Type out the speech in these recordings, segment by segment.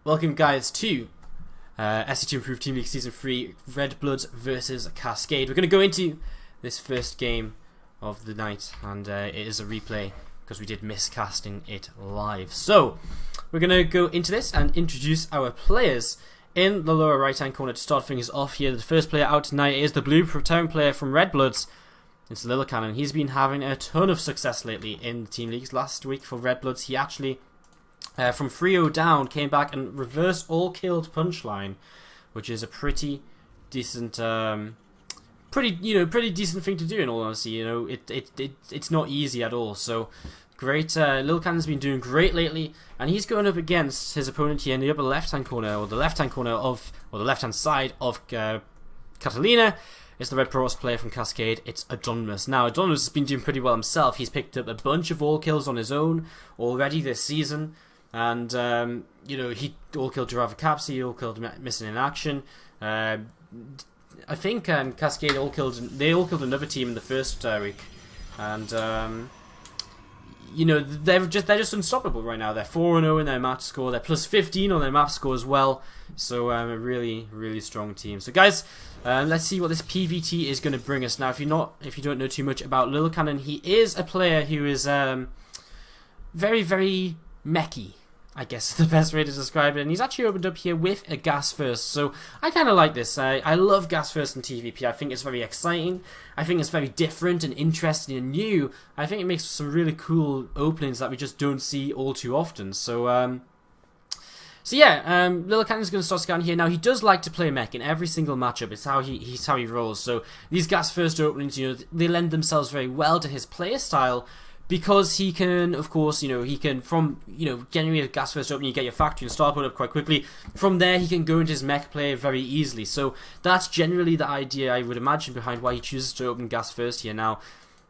Welcome guys to SC2 Improved Team League Season 3 Redbloods versus Cascade. We're going to go into this first game of the night, and it is a replay because we did miss casting it live. So we're going to go into this and introduce our players. In the lower right hand corner to start things off here, the first player out tonight is the blue town player from Redbloods. It's Lil Cannon. He's been having a ton of success lately in the team leagues. Last week for Redbloods he actually from 3-0 down, came back and reversed all killed punchline, which is a pretty decent, pretty decent thing to do. In all honesty, it's not easy at all. So great, Lil Cannon's been doing great lately, and he's going up against his opponent here in the upper left-hand corner, or the left-hand corner of, or the left-hand side of Catalina. It's the Red Protoss player from Cascade. It's Anonymous. Now, Anonymous has been doing pretty well himself. He's picked up a bunch of all kills on his own already this season. And, he all-killed Giraffe Caps, he all-killed Missing in Action. I think Cascade they all-killed another team in the first week. And, they're just unstoppable right now. They're 4-0 in their match score. They're plus 15 on their map score as well. So, a really, really strong team. So, guys, let's see what this PVT is going to bring us. Now, if you don't know too much about Lil Cannon, he is a player who is very, very mechy, I guess is the best way to describe it. And he's actually opened up here with a gas first, so I kind of like this. I love gas first in TVP. I think it's very exciting. I think it's very different and interesting and new. I think it makes some really cool openings that we just don't see all too often. So Lil Cannon's going to start scanning here. Now, he does like to play mech in every single matchup. It's how he rolls. So these gas first openings, they lend themselves very well to his player style, because he can, of course, generate a gas first opening, you get your factory and start putting up quite quickly. From there, he can go into his mech play very easily. So that's generally the idea, I would imagine, behind why he chooses to open gas first here. Now,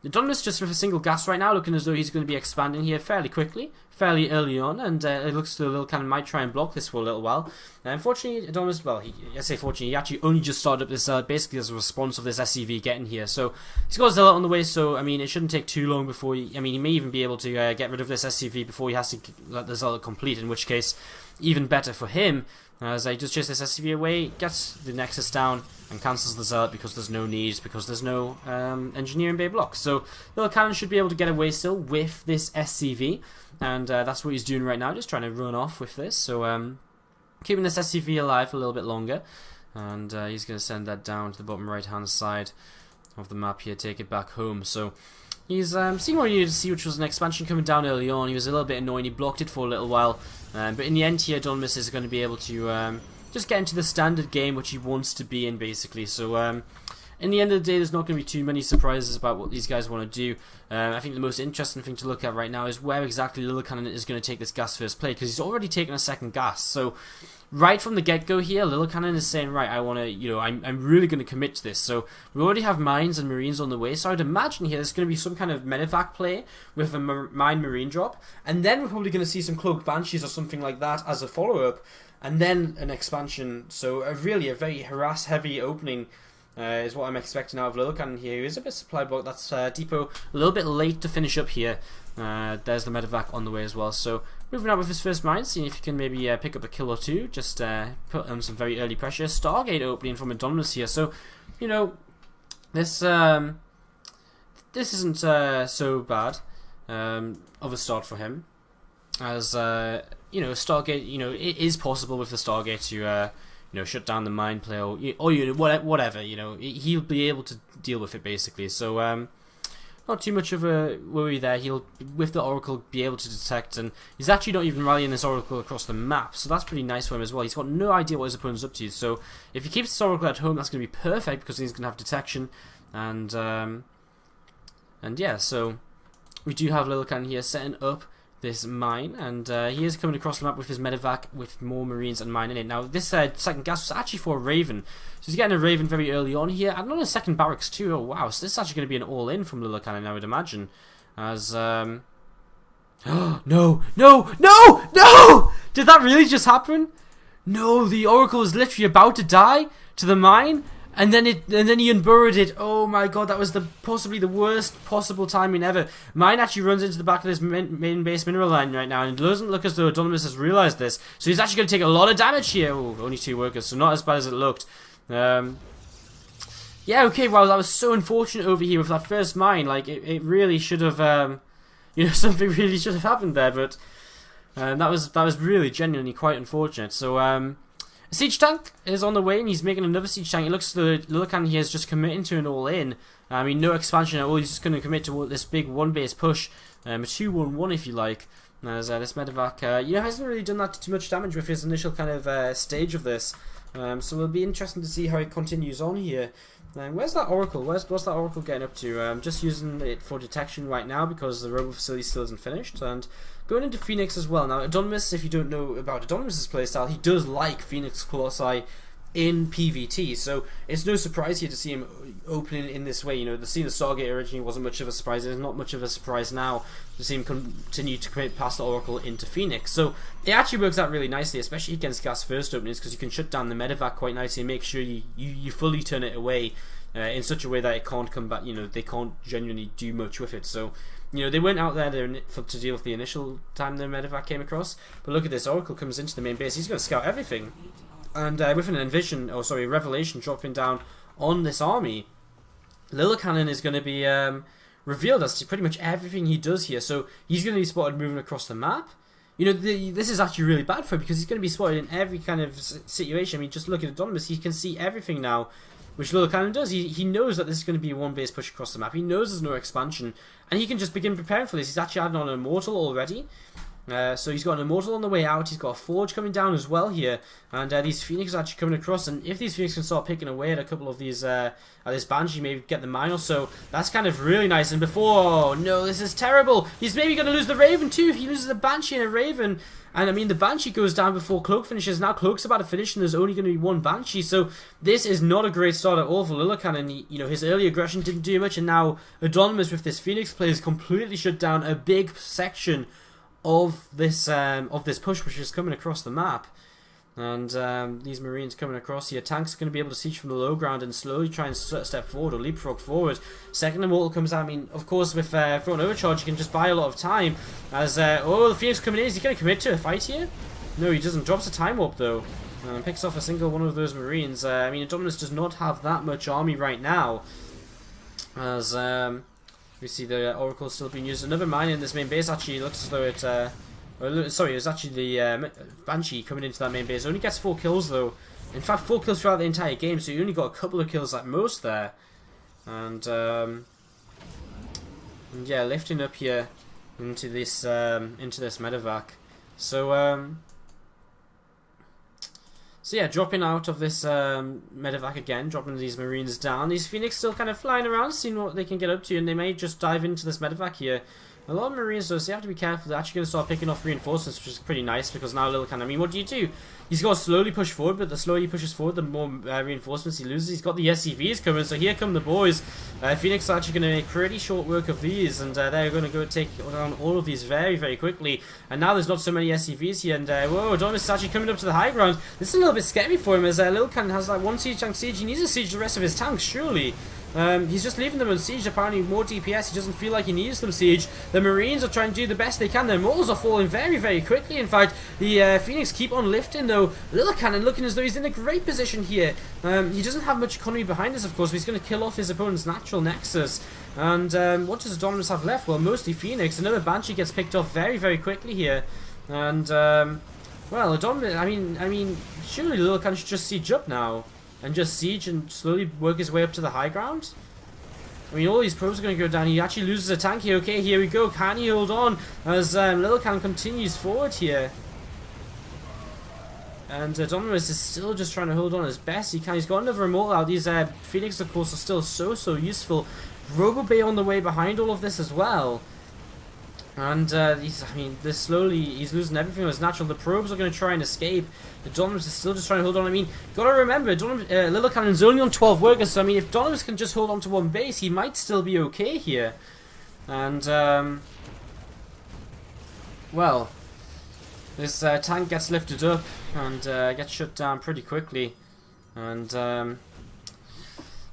Adonis just with a single gas right now, looking as though he's going to be expanding here fairly quickly, fairly early on, and it looks as though Lil Cannon might try and block this for a little while. Unfortunately, Adonis, well, I say fortunately, he actually only just started up this basically as a response of this SCV getting here. So he's got Zealot on the way, so I mean, it shouldn't take too long before he may even be able to get rid of this SCV before he has to let the Zealot complete, in which case, even better for him, as I just chase this SCV away, gets the Nexus down, and cancels the Zealot because there's no need, because there's no Engineering Bay block. So Lil Cannon should be able to get away still with this SCV, and that's what he's doing right now, just trying to run off with this. So keeping this SCV alive for a little bit longer, and he's going to send that down to the bottom right hand side of the map here, take it back home. So he's seeing what he needed to see, which was an expansion coming down early on. He was a little bit annoying, he blocked it for a little while, but in the end here, Donmus is going to be able to just get into the standard game which he wants to be in, basically. So in the end of the day, there's not going to be too many surprises about what these guys want to do. I think the most interesting thing to look at right now is where exactly Lil Cannon is going to take this gas first play, because he's already taken a second gas. So right from the get-go here, Lil Cannon is saying, right, I want to, I'm really going to commit to this. So we already have mines and marines on the way, so I'd imagine here there's going to be some kind of medevac play with a mine marine drop, and then we're probably going to see some cloaked banshees or something like that as a follow-up, and then an expansion. So really a very harass-heavy opening is what I'm expecting out of Lil Cannon here. Here's a bit of supply block. That's Depot a little bit late to finish up here. There's the medevac on the way as well. So moving out with his first mine, seeing if he can maybe pick up a kill or two. Just put on some very early pressure. Stargate opening from Anonymous here. So, this isn't so bad of a start for him. As, Stargate, it is possible with the Stargate to shut down the mine play, or whatever, he'll be able to deal with it, basically. So, not too much of a worry there. He'll, with the Oracle, be able to detect, and he's actually not even rallying this Oracle across the map, so that's pretty nice for him as well. He's got no idea what his opponent's up to, so if he keeps this Oracle at home, that's going to be perfect, because he's going to have detection, and yeah, so we do have Lil Cannon here setting up this mine, and he is coming across the map with his medevac with more marines and mine in it. Now this second gas was actually for a Raven, so he's getting a Raven very early on here, and on a second barracks too. Oh wow, so this is actually going to be an all-in from Lil Cannon, I would imagine, as no, no, no, no! Did that really just happen? No, the Oracle is literally about to die to the mine, And then he unburrowed it. Oh my god, that was possibly the worst possible timing ever. Mine actually runs into the back of this main base mineral line right now, and it doesn't look as though Adonis has realized this. So he's actually going to take a lot of damage here. Oh, only 2 workers, so not as bad as it looked. Yeah, okay, wow, that was so unfortunate over here with that first mine. Like, it really should have, you know, something really should have happened there, but that was really genuinely quite unfortunate. So, a siege tank is on the way, and he's making another siege tank. It looks as though Lilican here is just committing to an all-in. I mean, no expansion at all. He's just going to commit to this big one-base push, a 2-1-1 if you like. As this medevac, you know, hasn't really done that too much damage with his initial kind of stage of this. So it'll be interesting to see how it continues on here. Where's that Oracle? What's that Oracle getting up to? I'm just using it for detection right now because the robo facility still isn't finished. And going into Phoenix as well. Now, Adonis, if you don't know about Adonis' playstyle, he does like Phoenix Colossi in PvT, so it's no surprise here to see him opening in this way. You know, seeing the Stargate originally wasn't much of a surprise. It's not much of a surprise now to see him continue to create past the Oracle into Phoenix. So it actually works out really nicely, especially against gas first openings, because you can shut down the medevac quite nicely and make sure you fully turn it away in such a way that it can't come back. You know, they can't genuinely do much with it. So, you know, they weren't out there to deal with the initial time the medevac came across. But look at this, Oracle comes into the main base. He's going to scout everything. And with an revelation dropping down on this army, Lilicannon is going to be revealed as to pretty much everything he does here. So he's going to be spotted moving across the map. You know, this is actually really bad for him because he's going to be spotted in every kind of situation. I mean, just look at Adonis. He can see everything now, which Lilicannon does. He knows that this is going to be a one-base push across the map. He knows there's no expansion, and he can just begin preparing for this. He's actually adding on an Immortal already. So he's got an Immortal on the way out, he's got a Forge coming down as well here, and these Phoenix are actually coming across, and if these Phoenix can start picking away at a couple of these, at this Banshee, maybe get the mine or so, that's kind of really nice. And before, oh no, this is terrible, he's maybe going to lose the Raven too. He loses a Banshee and a Raven, and I mean the Banshee goes down before Cloak finishes. Now Cloak's about to finish and there's only going to be one Banshee, so this is not a great start at all for Lilicannon. You know, his early aggression didn't do much, and now Adonis with this Phoenix play has completely shut down a big section of this push, which is coming across the map. And these Marines coming across here. Tanks are going to be able to siege from the low ground and slowly try and step forward or leapfrog forward. Second Immortal comes out. I mean, of course, with Throne Overcharge, you can just buy a lot of time. As oh, the Phoenix coming in. Is he going to commit to a fight here? No, he doesn't. Drops a time warp though. Picks off a single one of those Marines. I mean, Adonis does not have that much army right now. As we see the Oracle still being used. Another mine in this main base. Actually, looks as though it. Sorry, it was actually the Banshee coming into that main base. Only gets 4 kills though. In fact, 4 kills throughout the entire game. So you only got a couple of kills at most there. And yeah, lifting up here into this medevac. So so yeah, dropping out of this medevac again, dropping these Marines down. These Phoenix still kind of flying around, seeing what they can get up to, and they may just dive into this medevac here. A lot of Marines though, so you have to be careful. They're actually going to start picking off reinforcements, which is pretty nice, because now Lilicannon, I mean, what do? He's got to slowly push forward, but the slower he pushes forward, the more reinforcements he loses. He's got the SCVs coming, so here come the boys. Phoenix are actually going to make pretty short work of these, and they're going to go take down all of these very, very quickly. And now there's not so many SCVs here, and whoa, Adonis is actually coming up to the high ground. This is a little bit scary for him, as Lilicannon has like 1 siege tank siege. He needs to siege the rest of his tanks, surely. He's just leaving them unsieged. Apparently more DPS. He doesn't feel like he needs them siege. The Marines are trying to do the best they can. Their mortals are falling very, very quickly. In fact, the Phoenix keep on lifting though. Lilicannon looking as though he's in a great position here. He doesn't have much economy behind us, of course, but he's going to kill off his opponent's natural nexus. And what does Adonis have left? Well, mostly Phoenix. Another Banshee gets picked off very, very quickly here. And well, Adonis, I mean, surely Lilicannon should just siege up now. And just siege and slowly work his way up to the high ground. I mean, all these probes are going to go down. He actually loses a tank here. Okay, here we go. Can he hold on as Lilicannon continues forward here? And Adonis is still just trying to hold on as best he can. He's got another Immortal out. These Phoenix, of course, are still so useful. Robobay on the way behind all of this as well. And he's losing everything that was natural. The probes are going to try and escape. Adonis is still just trying to hold on. I mean, gotta remember, Lilicannon's only on 12 workers, so I mean, if Adonis can just hold on to one base, he might still be okay here. And, well, this tank gets lifted up and gets shut down pretty quickly. And,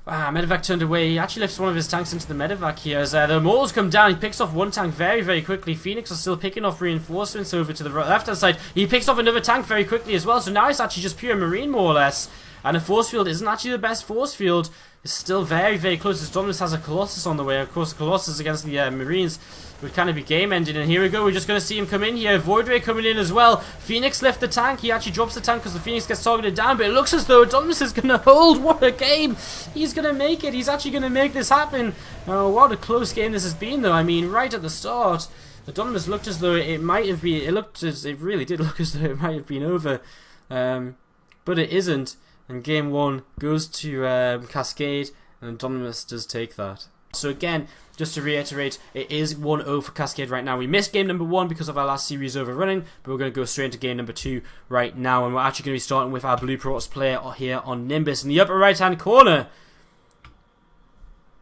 Medevac turned away. He actually lifts one of his tanks into the medevac here as the Immortals come down. He picks off one tank very, very quickly. Phoenix are still picking off reinforcements over to the left-hand side. He picks off another tank very quickly as well. So now it's actually just pure Marine, more or less. And the force field isn't actually the best force field. It's still very, very close. As Dominus has a Colossus on the way. Of course, the Colossus against the Marines would kind of be game-ending. And here we go. We're just going to see him come in here. Void Ray coming in as well. Phoenix left the tank. He actually drops the tank because the Phoenix gets targeted down. But it looks as though Dominus is going to hold. What a game. He's going to make it. He's actually going to make this happen. Oh, what a close game this has been, though. I mean, right at the start, the Dominus looked as though it might have been... It really did look as though it might have been over. But it isn't. And game 1 goes to Cascade, and Dominus does take that. So again, just to reiterate, it is 1-0 for Cascade right now. We missed game number 1 because of our last series overrunning, but we're going to go straight into game number 2 right now. And we're actually going to be starting with our Blue Protoss player here on Nimbus. In the upper right-hand corner,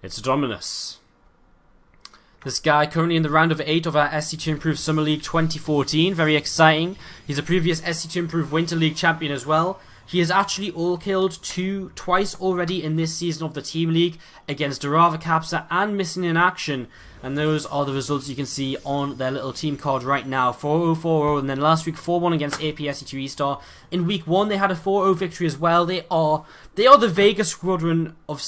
it's Dominus. This guy currently in the round of 8 of our SC2 Improved Summer League 2014. Very exciting. He's a previous SC2 Improved Winter League champion as well. He has actually all-killed twice already in this season of the Team League against Durava Capsa and Missing in Action. And those are the results you can see on their little team card right now. 4-0, 4-0, and then last week 4-1 against APSC2E-Star. In week 1 they had a 4-0 victory as well. They are the Vega Squadron of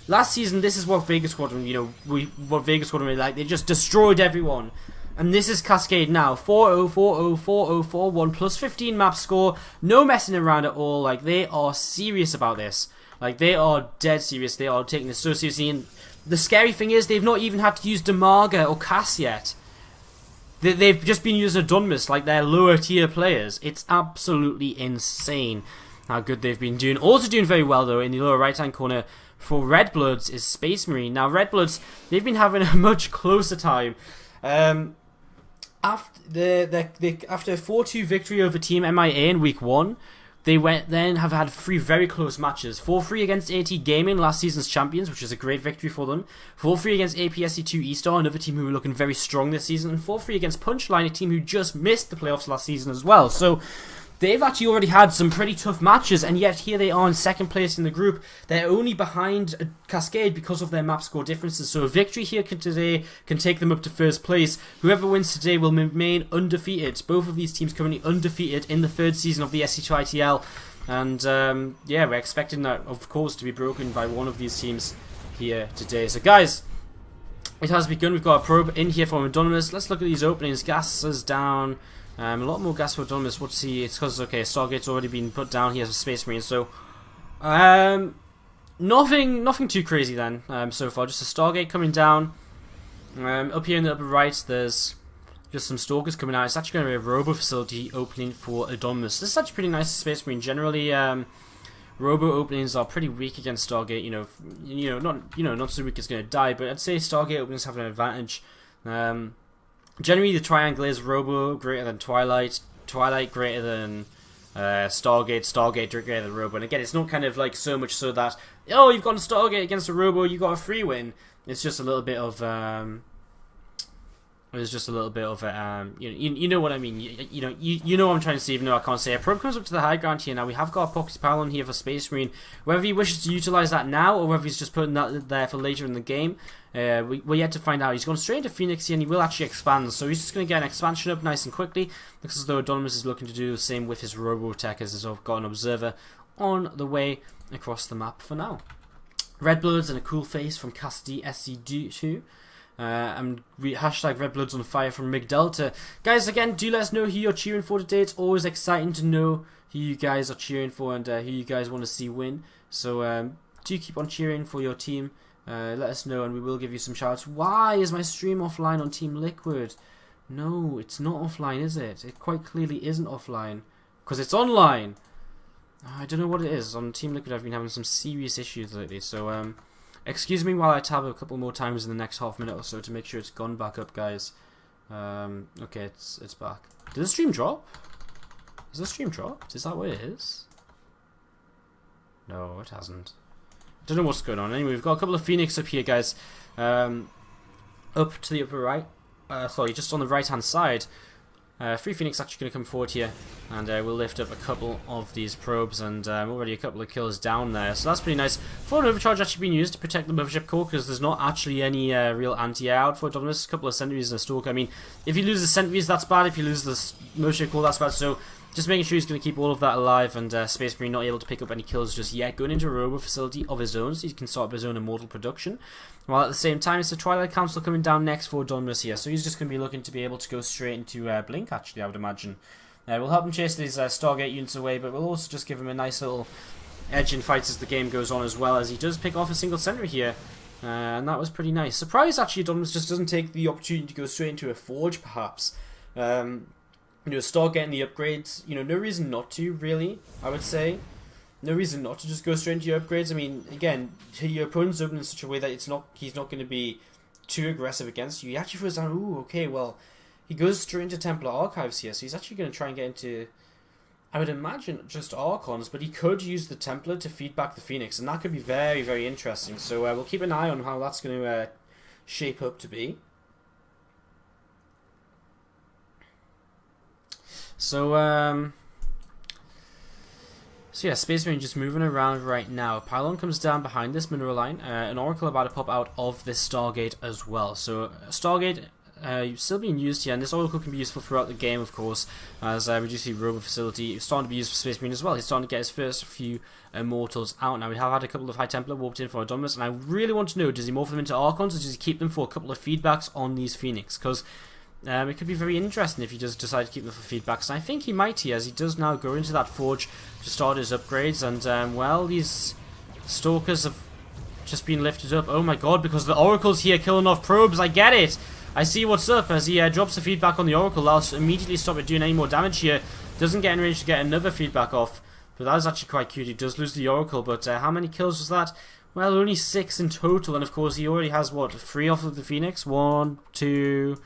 last season this is what Vega Squadron, what Vega Squadron really like. They just destroyed everyone. And this is Cascade now. 4-0, 4-0, 4-0, 4-1, plus 15 map score. No messing around at all. Like, they are serious about this. Like, they are dead serious. They are taking this so seriously. And the scary thing is, they've not even had to use Demaga or Cass yet. They've just been using Dunmus, like their lower tier players. It's absolutely insane how good they've been doing. Also doing very well, though, in the lower right-hand corner for Redbloods is Space Marine. Now, Redbloods, they've been having a much closer time. After a 4-2 victory over Team MIA in week 1, they have had 3 very close matches. 4-3 against AT Gaming, last season's champions, which is a great victory for them. 4-3 against APSC2E-Star, another team who were looking very strong this season. And 4-3 against Punchline, a team who just missed the playoffs last season as well. So they've actually already had some pretty tough matches, and yet here they are in second place in the group. They're only behind Cascade because of their map score differences, so a victory here today can take them up to first place. Whoever wins today will remain undefeated. Both of these teams currently undefeated in the 3rd season of the SC2ITL, and yeah, we're expecting that, of course, to be broken by one of these teams here today. So guys, it has begun. We've got a probe in here from Anonymous. Let's look at these openings. Gas is down. A lot more gas for Autonomous. What's he? It's because, okay, Stargate's already been put down. He has a Space Marine, so nothing too crazy then so far. Just a Stargate coming down. Up here in the upper right, there's just some Stalkers coming out. It's actually going to be a Robo facility opening for Autonomous. This is actually pretty nice Space Marine. Generally, Robo openings are pretty weak against Stargate. Not so weak it's going to die, but I'd say Stargate openings have an advantage. Generally, the triangle is Robo greater than Twilight, Twilight greater than Stargate, Stargate greater than Robo. And again, it's not kind of like so much so that, oh, you've got a Stargate against a Robo, you got a free win. It's just a little bit of, you know what I mean. You know what I'm trying to say, even though I can't say it. Probe comes up to the high ground here now. We have got a Poxy Pal on here for Space Marine. Whether he wishes to utilize that now or whether he's just putting that there for later in the game, we're yet to find out. He's gone straight into Phoenix here and he will actually expand. So he's just going to get an expansion up nice and quickly. Looks as though Anonymous is looking to do the same with his Robotech, as he's got an observer on the way across the map for now. Redbloods and a cool face from Cascade SC2. And hashtag Redbloods on fire from Mig Delta. Guys, again, do let us know who you're cheering for today. It's always exciting to know who you guys are cheering for and who you guys want to see win. So do keep on cheering for your team. Let us know and we will give you some shouts. Why is my stream offline on Team Liquid? No, it's not offline, is it? It quite clearly isn't offline because it's online. I don't know what it is. On Team Liquid I've been having some serious issues lately, so excuse me while I tab a couple more times in the next half minute or so to make sure it's gone back up, guys. Okay, it's back. Did the stream drop? Has the stream dropped? Is that what it is? No, it hasn't. I don't know what's going on. Anyway, we've got a couple of Phoenix up here, guys. Up to the upper right. Sorry, just on the right-hand side. Free Phoenix actually going to come forward here, and we'll lift up a couple of these probes, and already a couple of kills down there, so that's pretty nice. For an overcharge actually being used to protect the mothership core, because there's not actually any real anti-air out for Dominus. A couple of sentries and a stalker. I mean, if you lose the sentries, that's bad. If you lose the mothership core, that's bad. So just making sure he's going to keep all of that alive, and Space Marine not able to pick up any kills just yet. Going into a robo facility of his own, so he can start up his own immortal production. While at the same time, it's the Twilight Council coming down next for Dominus here, so he's just going to be looking to be able to go straight into Blink, actually, I would imagine. We'll help him chase these Stargate units away, but we'll also just give him a nice little edge in fights as the game goes on, as well as he does pick off a single sentry here. And that was pretty nice. Surprised, actually, Dominus just doesn't take the opportunity to go straight into a Forge, perhaps. You know, start getting the upgrades. You know, no reason not to, really, I would say. No reason not to just go straight into your upgrades. I mean, again, your opponent's open in such a way that he's not going to be too aggressive against you. He actually feels down, ooh, okay, well, he goes straight into Templar Archives here, so he's actually going to try and get into, I would imagine, just Archons, but he could use the Templar to feed back the Phoenix, and that could be very, very interesting. So we'll keep an eye on how that's going to shape up to be. So yeah, Space Marine just moving around right now. Pylon comes down behind this mineral line. An Oracle about to pop out of this Stargate as well. So Stargate still being used here, and this Oracle can be useful throughout the game, of course, as we do see Robo Facility starting to be used for Space Marine as well. He's starting to get his first few Immortals out now. We have had a couple of High Templar warped in for Dominus, and I really want to know, does he morph them into Archons, or does he keep them for a couple of feedbacks on these Phoenix? Because it could be very interesting if he does decide to keep them for feedbacks, and I think he might here, as he does now go into that Forge to start his upgrades, and well, these Stalkers have just been lifted up. Oh my god, because the Oracle's here killing off probes, I get it! I see what's up, as he drops the feedback on the Oracle. That'll immediately stop it doing any more damage here. Doesn't get in range to get another feedback off, but that is actually quite cute. He does lose the Oracle, but how many kills was that? Well, only 6 in total, and of course he already has, what, 3 off of the Phoenix? 1, 2...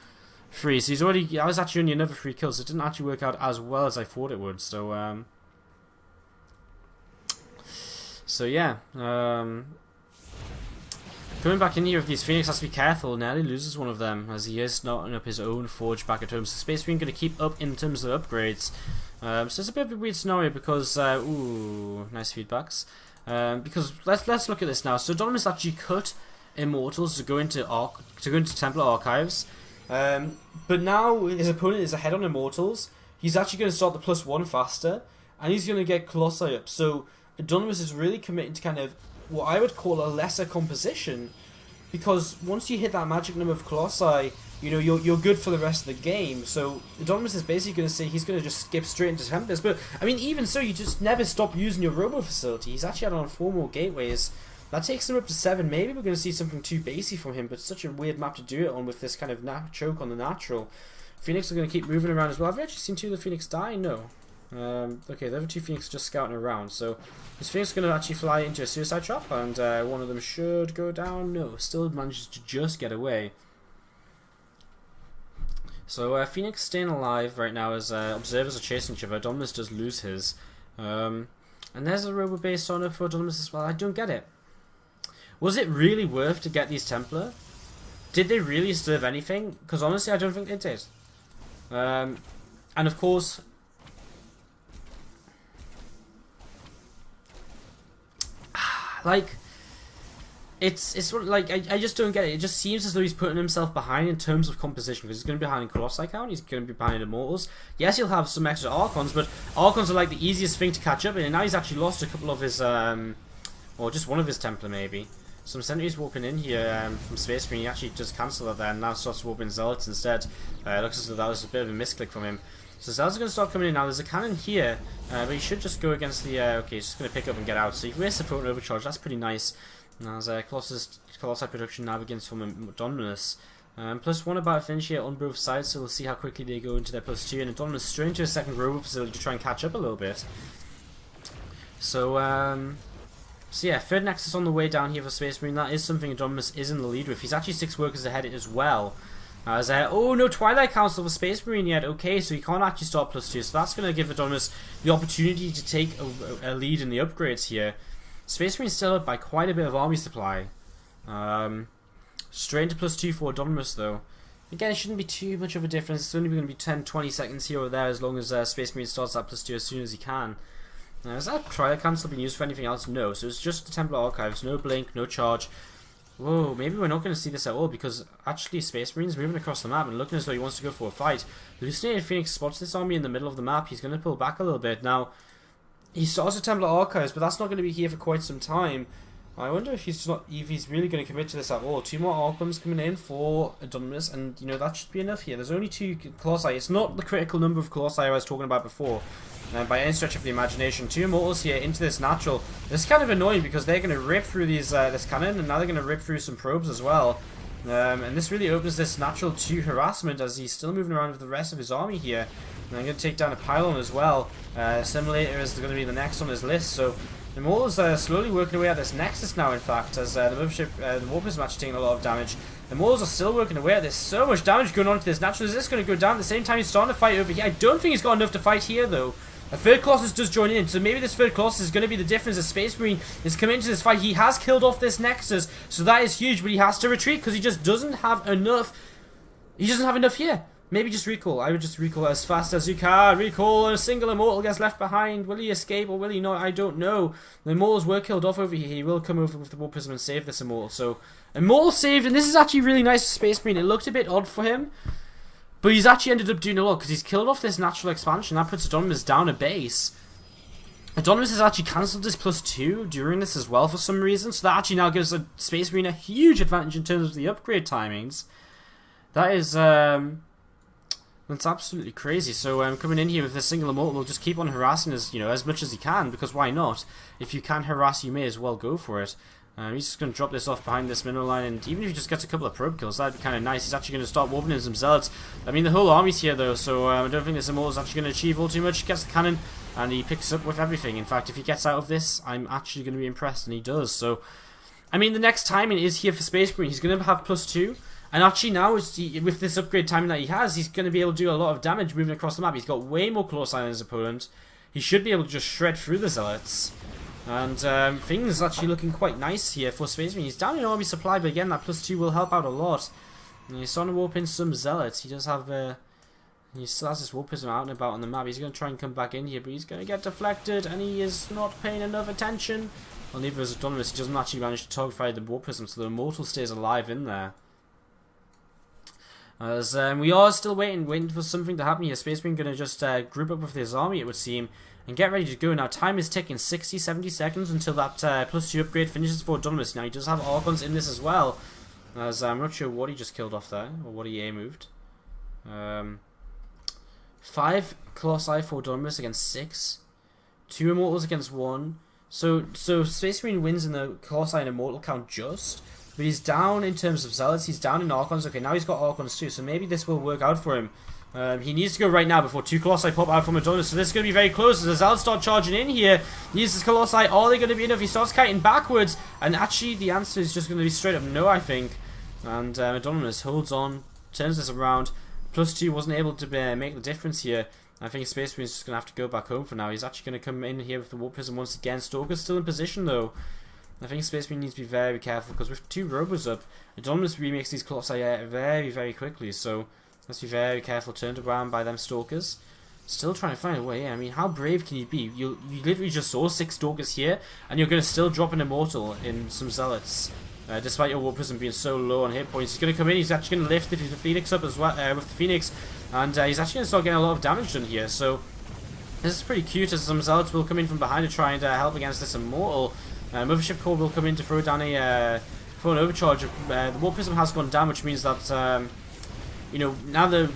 3, so he's already. That was actually only another 3 kills. So it didn't actually work out as well as I thought it would. So yeah. Coming back in here with these Phoenix has to be careful. Nearly loses one of them, as he is starting up his own Forge back at home. So Space Marine going to keep up in terms of upgrades. So it's a bit of a weird scenario because ooh, nice feedbacks. Because let's look at this now. So Dominus actually cut Immortals to go into Templar Archives. But now his opponent is ahead on Immortals. He's actually going to start the +1 faster, and he's going to get Colossi up. So Dominus is really committing to kind of what I would call a lesser composition, because once you hit that magic number of Colossi, you know, you're good for the rest of the game. So Dominus is basically going to say he's going to just skip straight into Templars. But I mean, even so, you just never stop using your Robo Facility. He's actually added on 4 more gateways. That takes him up to 7. Maybe we're going to see something too basey from him, but it's such a weird map to do it on with this kind of choke on the natural. Phoenix are going to keep moving around as well. Have we actually seen 2 of the Phoenix die? No. Okay, the other 2 Phoenix are just scouting around. So this Phoenix is going to actually fly into a suicide trap, and one of them should go down. No, still manages to just get away. So Phoenix staying alive right now as observers are chasing each other. Dominus does lose his. And there's a robo base on up for Dominus as well. I don't get it. Was it really worth to get these Templar? Did they really serve anything? Because honestly, I don't think they did. And of course, like, it's sort of like, I just don't get it. It just seems as though he's putting himself behind in terms of composition, because he's going to be behind in Colossi count, he's going to be behind Immortals. Yes, he'll have some extra Archons, but Archons are like the easiest thing to catch up in, and now he's actually lost a couple of his, or just one of his Templar maybe. Some sentries warping in here from Space Marine. He actually just cancelled that there and now starts warping Zealots instead. Looks as though that was a bit of a misclick from him. So Zealots are going to start coming in now. There's a cannon here, but he should just go against the... okay, he's just going to pick up and get out. So he wastes a photon overcharge. That's pretty nice. Now as Colossi production now begins from Dominus. +1 about to finish here on both sides, so we'll see how quickly they go into their +2. And Dominus straight into a second Robo Facility to try and catch up a little bit. So yeah, third Nexus on the way down here for Space Marine. That is something Dominus is in the lead with. He's actually 6 workers ahead as well. As oh no, Twilight Council for Space Marine yet. Okay, so he can't actually start +2. So that's going to give Dominus the opportunity to take a lead in the upgrades here. Space Marine's still up by quite a bit of army supply. Straight into +2 for Dominus though. Again, it shouldn't be too much of a difference. It's only going to be 10-20 seconds here or there, as long as Space Marine starts that +2 as soon as he can. Has that trial cancel been used for anything else? No, so it's just the Templar Archives, no blink, no charge. Whoa, maybe we're not going to see this at all, because actually Space Marine's moving across the map and looking as though he wants to go for a fight. Hallucinated Phoenix spots this army in the middle of the map. He's going to pull back a little bit. Now, he starts with Templar Archives, but that's not going to be here for quite some time. I wonder if he's really going to commit to this at all. 2 more Archons coming in for Anonymous, and you know that should be enough here. There's only 2 Colossi. It's not the critical number of Colossi I was talking about before. By any stretch of the imagination, 2 Immortals here into this natural. This is kind of annoying because they're going to rip through these this cannon, and now they're going to rip through some probes as well. And this really opens this natural to harassment as he's still moving around with the rest of his army here. And I'm going to take down a pylon as well. Simulator is going to be the next on his list. So the Immortals are slowly working away at this Nexus now, in fact, as the Mothership, the Warpers match taking a lot of damage. The Immortals are still working away at this. So much damage going on to this natural. Is this going to go down at the same time he's starting to fight over here? I don't think he's got enough to fight here, though. A 3rd Colossus does join in, so maybe this 3rd Colossus is going to be the difference as Space Marine is coming into this fight. He has killed off this Nexus, so that is huge, but he has to retreat because he just doesn't have enough. He doesn't have enough here. Maybe just recall. I would just recall as fast as you can. Recall, and a single Immortal gets left behind. Will he escape or will he not? I don't know. The Immortals were killed off over here. He will come over with the War Prism and save this Immortal. So, Immortal saved, and this is actually really nice for Space Marine. It looked a bit odd for him, but he's actually ended up doing a lot because he's killed off this natural expansion. That puts Anonymous down a base. Anonymous has actually cancelled this +2 during this as well for some reason. So that actually now gives a Space Marine a huge advantage in terms of the upgrade timings. That is, that's absolutely crazy. So coming in here with a single Immortal will just keep on harassing as, you know, as much as he can, because why not? If you can harass, you may as well go for it. He's just going to drop this off behind this mineral line, and even if he just gets a couple of probe kills, that'd be kind of nice. He's actually going to start warping in some zealots. I mean, the whole army's here, though, so I don't think this Immortal is actually going to achieve all too much. He gets the cannon, and he picks up with everything. In fact, if he gets out of this, I'm actually going to be impressed, and he does. So, I mean, the next timing is here for Space Marine. He's going to have +2, and actually now, with this upgrade timing that he has, he's going to be able to do a lot of damage moving across the map. He's got way more Colossi than his opponent. He should be able to just shred through the zealots. And things actually looking quite nice here for Space Marine. He's down in army supply, but again, that +2 will help out a lot. And he's starting to warp in some zealots. He does have he still has this War Prism out and about on the map. He's going to try and come back in here, but he's going to get deflected, and he is not paying enough attention. Well, neither is Autonomous. He doesn't actually manage to target fire the War Prism, so the Immortal stays alive in there. As we are still waiting for something to happen here. Space Marine going to just group up with his army, it would seem, and get ready to go. Now, time is ticking, 60-70 seconds until that +2 upgrade finishes for Autonomous. Now, he does have Archons in this as well, as I'm not sure what he just killed off there, or what he A-moved. 5 Colossi for Autonomous against 6. 2 Immortals against 1. So Space Marine wins in the Colossi and Immortal count just, but he's down in terms of Zealots, he's down in Archons. Okay, now he's got Archons too, so maybe this will work out for him. He needs to go right now before 2 Colossi pop out from Adonis, so this is going to be very close as the Zealots start charging in here. He uses Colossi, are they going to be enough? He starts kiting backwards, and actually the answer is just going to be straight up no, I think. And Adonis holds on, turns this around. +2 wasn't able to make the difference here. I think Space Marine is just going to have to go back home for now. He's actually going to come in here with the War Prism once again. Stalker's still in position though. I think Space Marine needs to be very careful, because with 2 Robos up, Adonis remakes these Colossi very, very quickly. So let's be very careful. Turned around by them Stalkers. Still trying to find a way in. I mean, how brave can you be? You literally just saw 6 Stalkers here, and you're going to still drop an Immortal in some Zealots. Despite your War Prism being so low on hit points. He's going to come in, he's actually going to lift the Phoenix up as well, with the Phoenix, and he's actually going to start getting a lot of damage done here. So this is pretty cute, as some Zealots will come in from behind to try and help against this Immortal. Mothership Core will come in to throw down throw an overcharge. The War Prism has gone down, which means that you know, now the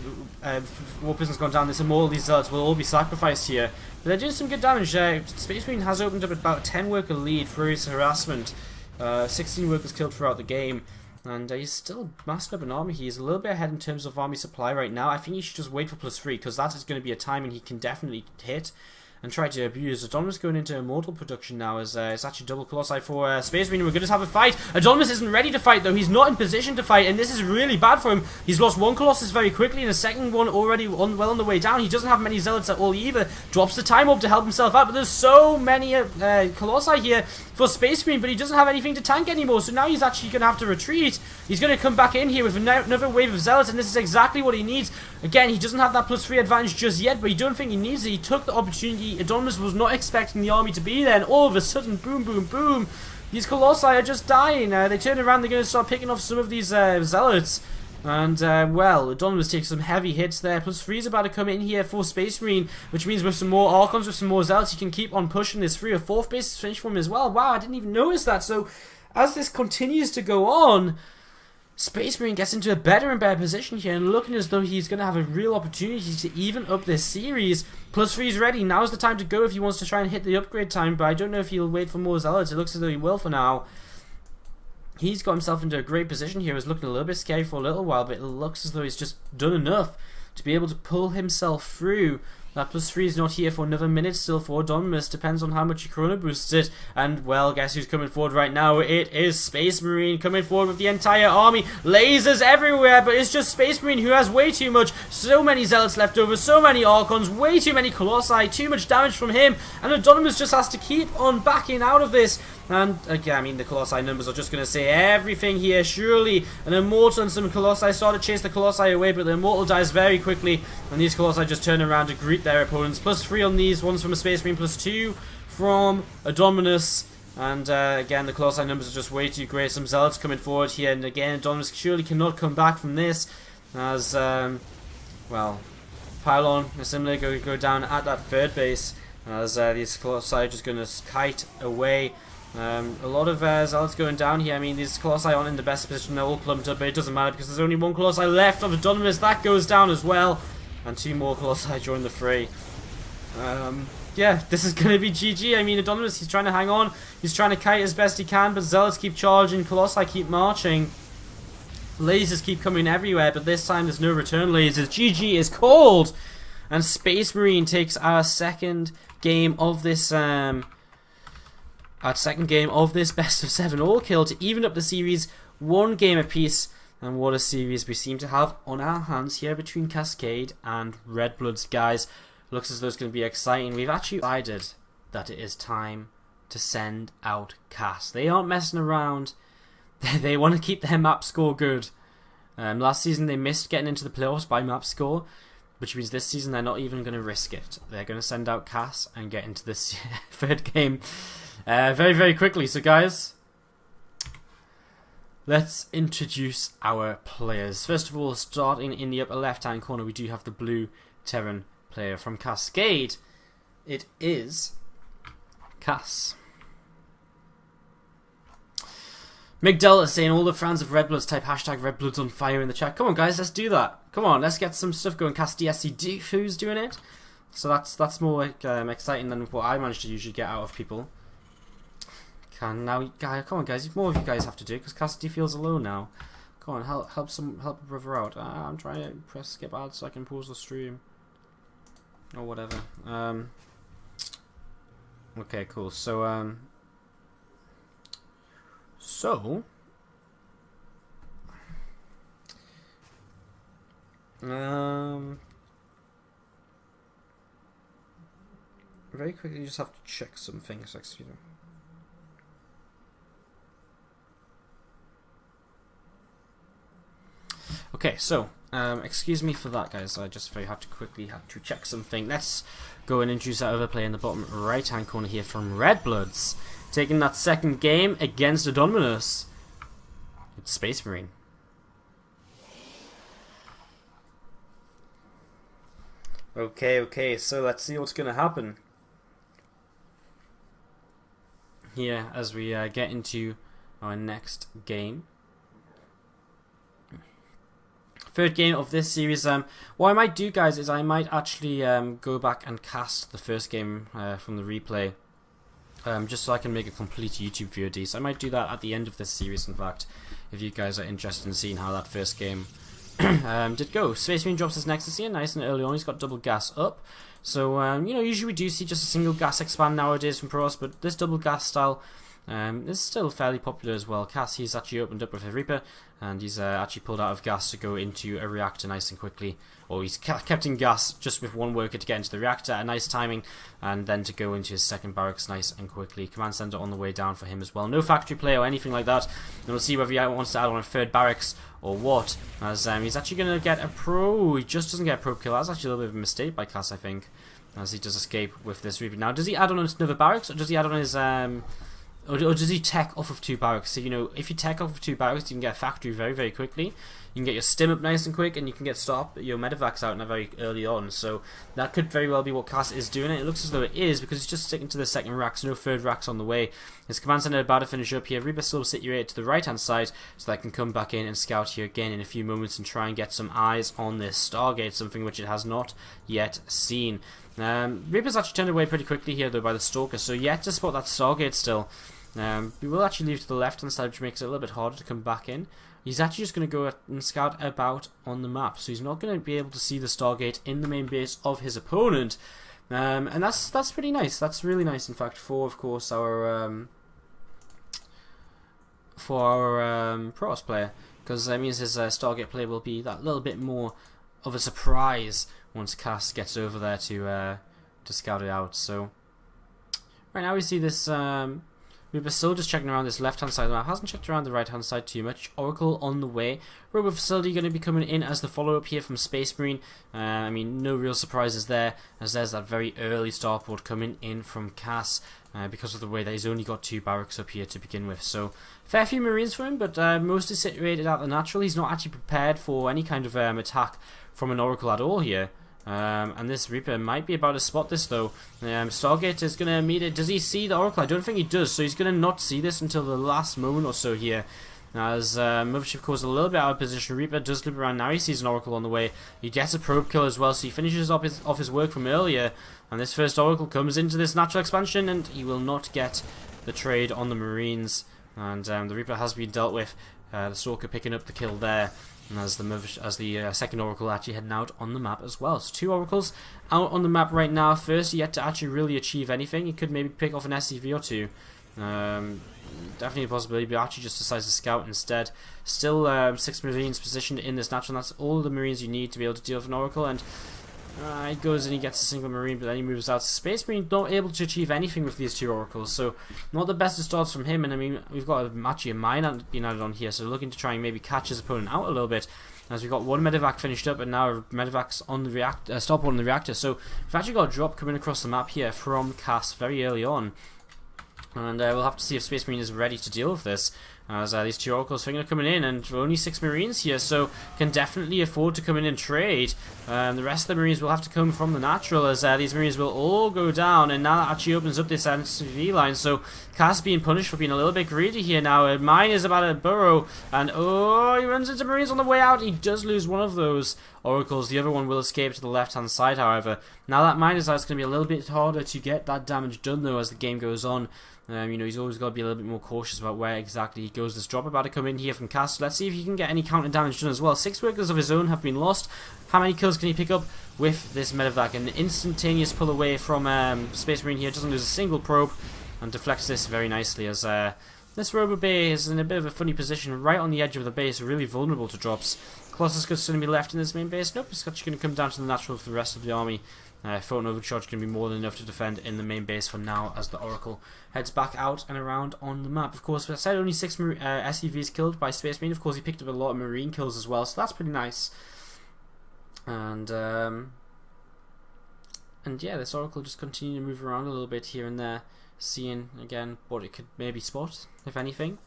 War Prism's gone down, this Immortal, these Zealots will all be sacrificed here. But they're doing some good damage. Space Marine has opened up about a 10 worker lead for his harassment. 16 workers killed throughout the game, and he's still mastering up an army. He's a little bit ahead in terms of army supply right now. I think he should just wait for +3, because that is going to be a timing he can definitely hit. and try to abuse. Adonis going into immortal production now as it's actually double Colossi for Space Marine. We're going to have a fight. Adonis isn't ready to fight though. He's not in position to fight, and this is really bad for him. He's lost one Colossus very quickly and a second one already well on the way down. He doesn't have many Zealots at all either. Drops the time up to help himself out, but there's so many Colossi here for Space Marine, but he doesn't have anything to tank anymore, so now he's actually going to have to retreat. He's going to come back in here with another wave of Zealots, and this is exactly what he needs. Again, he doesn't have that +3 advantage just yet, but he don't think he needs it. He took the opportunity. Adonis was not expecting the army to be there, and all of a sudden, boom, boom, boom, these Colossi are just dying. They turn around, they're going to start picking off some of these Zealots. And, well, Adonis takes some heavy hits there. +3 is about to come in here for Space Marine, which means with some more Archons, with some more Zealots, he can keep on pushing this through. A 4th base is finished for him as well. Wow, I didn't even notice that. So, as this continues to go on, Space Marine gets into a better and better position here, and looking as though he's going to have a real opportunity to even up this series. +3 is ready. Now's the time to go if he wants to try and hit the upgrade time, but I don't know if he'll wait for more Zealots. It looks as though he will for now. He's got himself into a great position here. It was looking a little bit scary for a little while, but it looks as though he's just done enough to be able to pull himself through. That +3 is not here for another minute still for Adonis. Depends on how much he chrono boosts it. And, well, guess who's coming forward right now? It is Space Marine coming forward with the entire army. Lasers everywhere, but it's just Space Marine who has way too much. So many Zealots left over, so many Archons, way too many Colossi, too much damage from him. And Adonis just has to keep on backing out of this. And, again, I mean, the Colossi numbers are just going to say everything here. Surely an Immortal and some Colossi start to chase the Colossi away, but the Immortal dies very quickly. And these Colossi just turn around to greet their opponents. +3 on these, one's from a Space Marine, +2 from Adonis. And, again, the Colossi numbers are just way too great. Some Zealots coming forward here. And, again, Adonis surely cannot come back from this. As, well, Pylon and similar go down at that 3rd base. As these Colossi are just going to kite away. A lot of Zealots going down here. I mean, these Colossi aren't in the best position. They're all clumped up, but it doesn't matter because there's only one Colossi left of Adonis. That goes down as well. And 2 more Colossi join the fray. Yeah, this is going to be GG. I mean, Adonis, he's trying to hang on. He's trying to kite as best he can, but Zealots keep charging. Colossi keep marching. Lasers keep coming everywhere, but this time there's no return lasers. GG is called! And Space Marine takes our second game of this... Our second game of this best of 7 all kill to even up the series 1 game apiece. And what a series we seem to have on our hands here between Cascade and Redbloods, guys. Looks as though it's going to be exciting. We've actually decided that it is time to send out Cass. They aren't messing around. They want to keep their map score good. Last season they missed getting into the playoffs by map score, which means this season they're not even going to risk it. They're going to send out Cass and get into this 3rd game. Very, very quickly. So, guys, let's introduce our players. First of all, starting in the upper left-hand corner, we do have the blue Terran player from Cascade. It is Cass. Migdel is saying all the fans of Redbloods type #Redbloods on fire in the chat. Come on, guys, let's do that. Come on, let's get some stuff going. Cass DSC, who's doing it? So that's more exciting than what I managed to usually get out of people. Now, guys, come on, guys. More of you guys have to do it because Cassidy feels alone now. Come on, help a brother out. I'm trying to press skip ads so I can pause the stream or whatever. Okay, cool. So very quickly, you just have to check some things. Excuse me. Okay, so, excuse me for that, guys. I just very had to check something. Let's go and introduce our other player in the bottom right-hand corner here from Redbloods. Taking that second game against Adonis. It's Space Marine. Okay, so let's see what's going to happen here as we get into our next game. 3rd game of this series. What I might do, guys, is I might actually go back and cast the 1st game from the replay, just so I can make a complete YouTube VOD. So I might do that at the end of this series, in fact, if you guys are interested in seeing how that 1st game did go. Space Marine drops his Nexus here, nice and early on. He's got double gas up. So, you know, usually we do see just a single gas expand nowadays from Pros, but this double gas style is still fairly popular as well. Cass, he's actually opened up with a Reaper, and he's actually pulled out of gas to go into a reactor nice and quickly. Or he's kept in gas just with one worker to get into the reactor, a nice timing, and then to go into his second barracks nice and quickly. Command center on the way down for him as well. No factory play or anything like that. And we'll see whether he wants to add on a third barracks or what. As he's actually going to get a pro. He just doesn't get a probe kill. That's actually a little bit of a mistake by Cass, I think, as he does escape with this Reaper. Now, does he add on another barracks, or does he add on his or does he tech off of 2 barracks? So, you know, if you tech off of 2 barracks, you can get a factory very, very quickly. You can get your stim up nice and quick, and you can get your medevacs out very early on. So that could very well be what Cass is doing. It looks as though it is, because he's just sticking to the second racks, no third racks on the way. His command center about to finish up here. Reaper still situated to the right hand side, so that I can come back in and scout here again in a few moments and try and get some eyes on this Stargate, something which it has not yet seen. Reaper's actually turned away pretty quickly here though by the Stalker, so yet to spot that Stargate still. We will actually leave to the left hand side, which makes it a little bit harder to come back in. He's actually just going to go and scout about on the map, so he's not going to be able to see the Stargate in the main base of his opponent. And that's pretty nice. That's really nice, in fact, for of course our Pros player, because that means his Stargate play will be that little bit more of a surprise once Cass gets over there to scout it out. So right now we see this. We're still just checking around this left-hand side of the map. Hasn't checked around the right-hand side too much. Oracle on the way. Robo Facility going to be coming in as the follow-up here from Space Marine. I mean, no real surprises there, as there's that very early starport coming in from Cass, because of the way that he's only got 2 barracks up here to begin with. So, fair few Marines for him, but mostly situated out the natural. He's not actually prepared for any kind of attack from an Oracle at all here. And this Reaper might be about to spot this though. Stargate is going to meet it. Does he see the Oracle? I don't think he does, so he's going to not see this until the last moment or so here. As Mothership goes a little bit out of position. Reaper does loop around now. He sees an Oracle on the way. He gets a probe kill as well, so he finishes off his work from earlier. And this first Oracle comes into this natural expansion, and he will not get the trade on the Marines. And the Reaper has been dealt with. The Stalker picking up the kill there. And as the second Oracle actually heading out on the map as well. So 2 Oracles out on the map right now. First yet to actually really achieve anything. He could maybe pick off an SCV or 2. Definitely a possibility, but Archie just decides to scout instead. Still 6 Marines positioned in this natural, and that's all the Marines you need to be able to deal with an Oracle. And he goes and he gets a single Marine, but then he moves out to Space Marine, not able to achieve anything with these 2 Oracles, so not the best of starts from him. And I mean, we've got actually a mine being added on here, so looking to try and maybe catch his opponent out a little bit, as we've got 1 medevac finished up, and now medevac's on the starport on the reactor. So we've actually got a drop coming across the map here from Cass very early on. And we'll have to see if Space Marine is ready to deal with this, as these 2 Oracles are coming in, and only 6 Marines here, so can definitely afford to come in and trade. The rest of the Marines will have to come from the natural, as these Marines will all go down, and now that actually opens up this NCV line. So Cass being punished for being a little bit greedy here now. Mine is about to burrow, and oh, he runs into Marines on the way out. He does lose one of those Oracles. The other one will escape to the left-hand side, however. Now that mine is out, it's going to be a little bit harder to get that damage done, though, as the game goes on. You know, he's always got to be a little bit more cautious about where exactly he goes. This drop about to come in here from Cass. Let's see if he can get any counter damage done as well. 6 workers of his own have been lost. How many kills can he pick up with this medevac? An instantaneous pull away from Space Marine here. Doesn't lose a single probe, and deflects this very nicely, as this Robo Bay is in a bit of a funny position right on the edge of the base, really vulnerable to drops. Colossus is going to be left in this main base. Nope, it's actually going to come down to the natural for the rest of the army. Photon Overcharge going to be more than enough to defend in the main base for now, as the Oracle heads back out and around on the map. Of course, I said only 6 SCVs killed by Space Marine. Of course, he picked up a lot of Marine kills as well, so that's pretty nice. And yeah, this Oracle just continue to move around a little bit here and there, seeing again what it could maybe spot, if anything.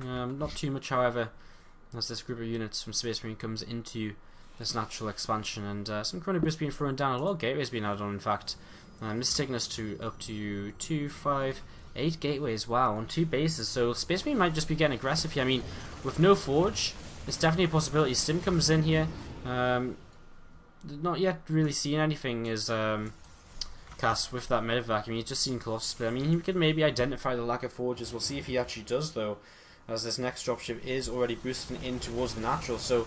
Not too much, however, as this group of units from Space Marine comes into this natural expansion, and some chrono boosts being thrown down, a lot of gateways being added on, in fact. This is taking us to up to 2, 5, 8 gateways, wow, on 2 bases. So Space Marine might just be getting aggressive here. I mean, with no forge, it's definitely a possibility. Stim comes in here. Not yet really seeing anything is Cass with that medevac. I mean, he's just seen Colossus, but I mean, he could maybe identify the lack of forges. We'll see if he actually does, though, as this next dropship is already boosting in towards the natural. So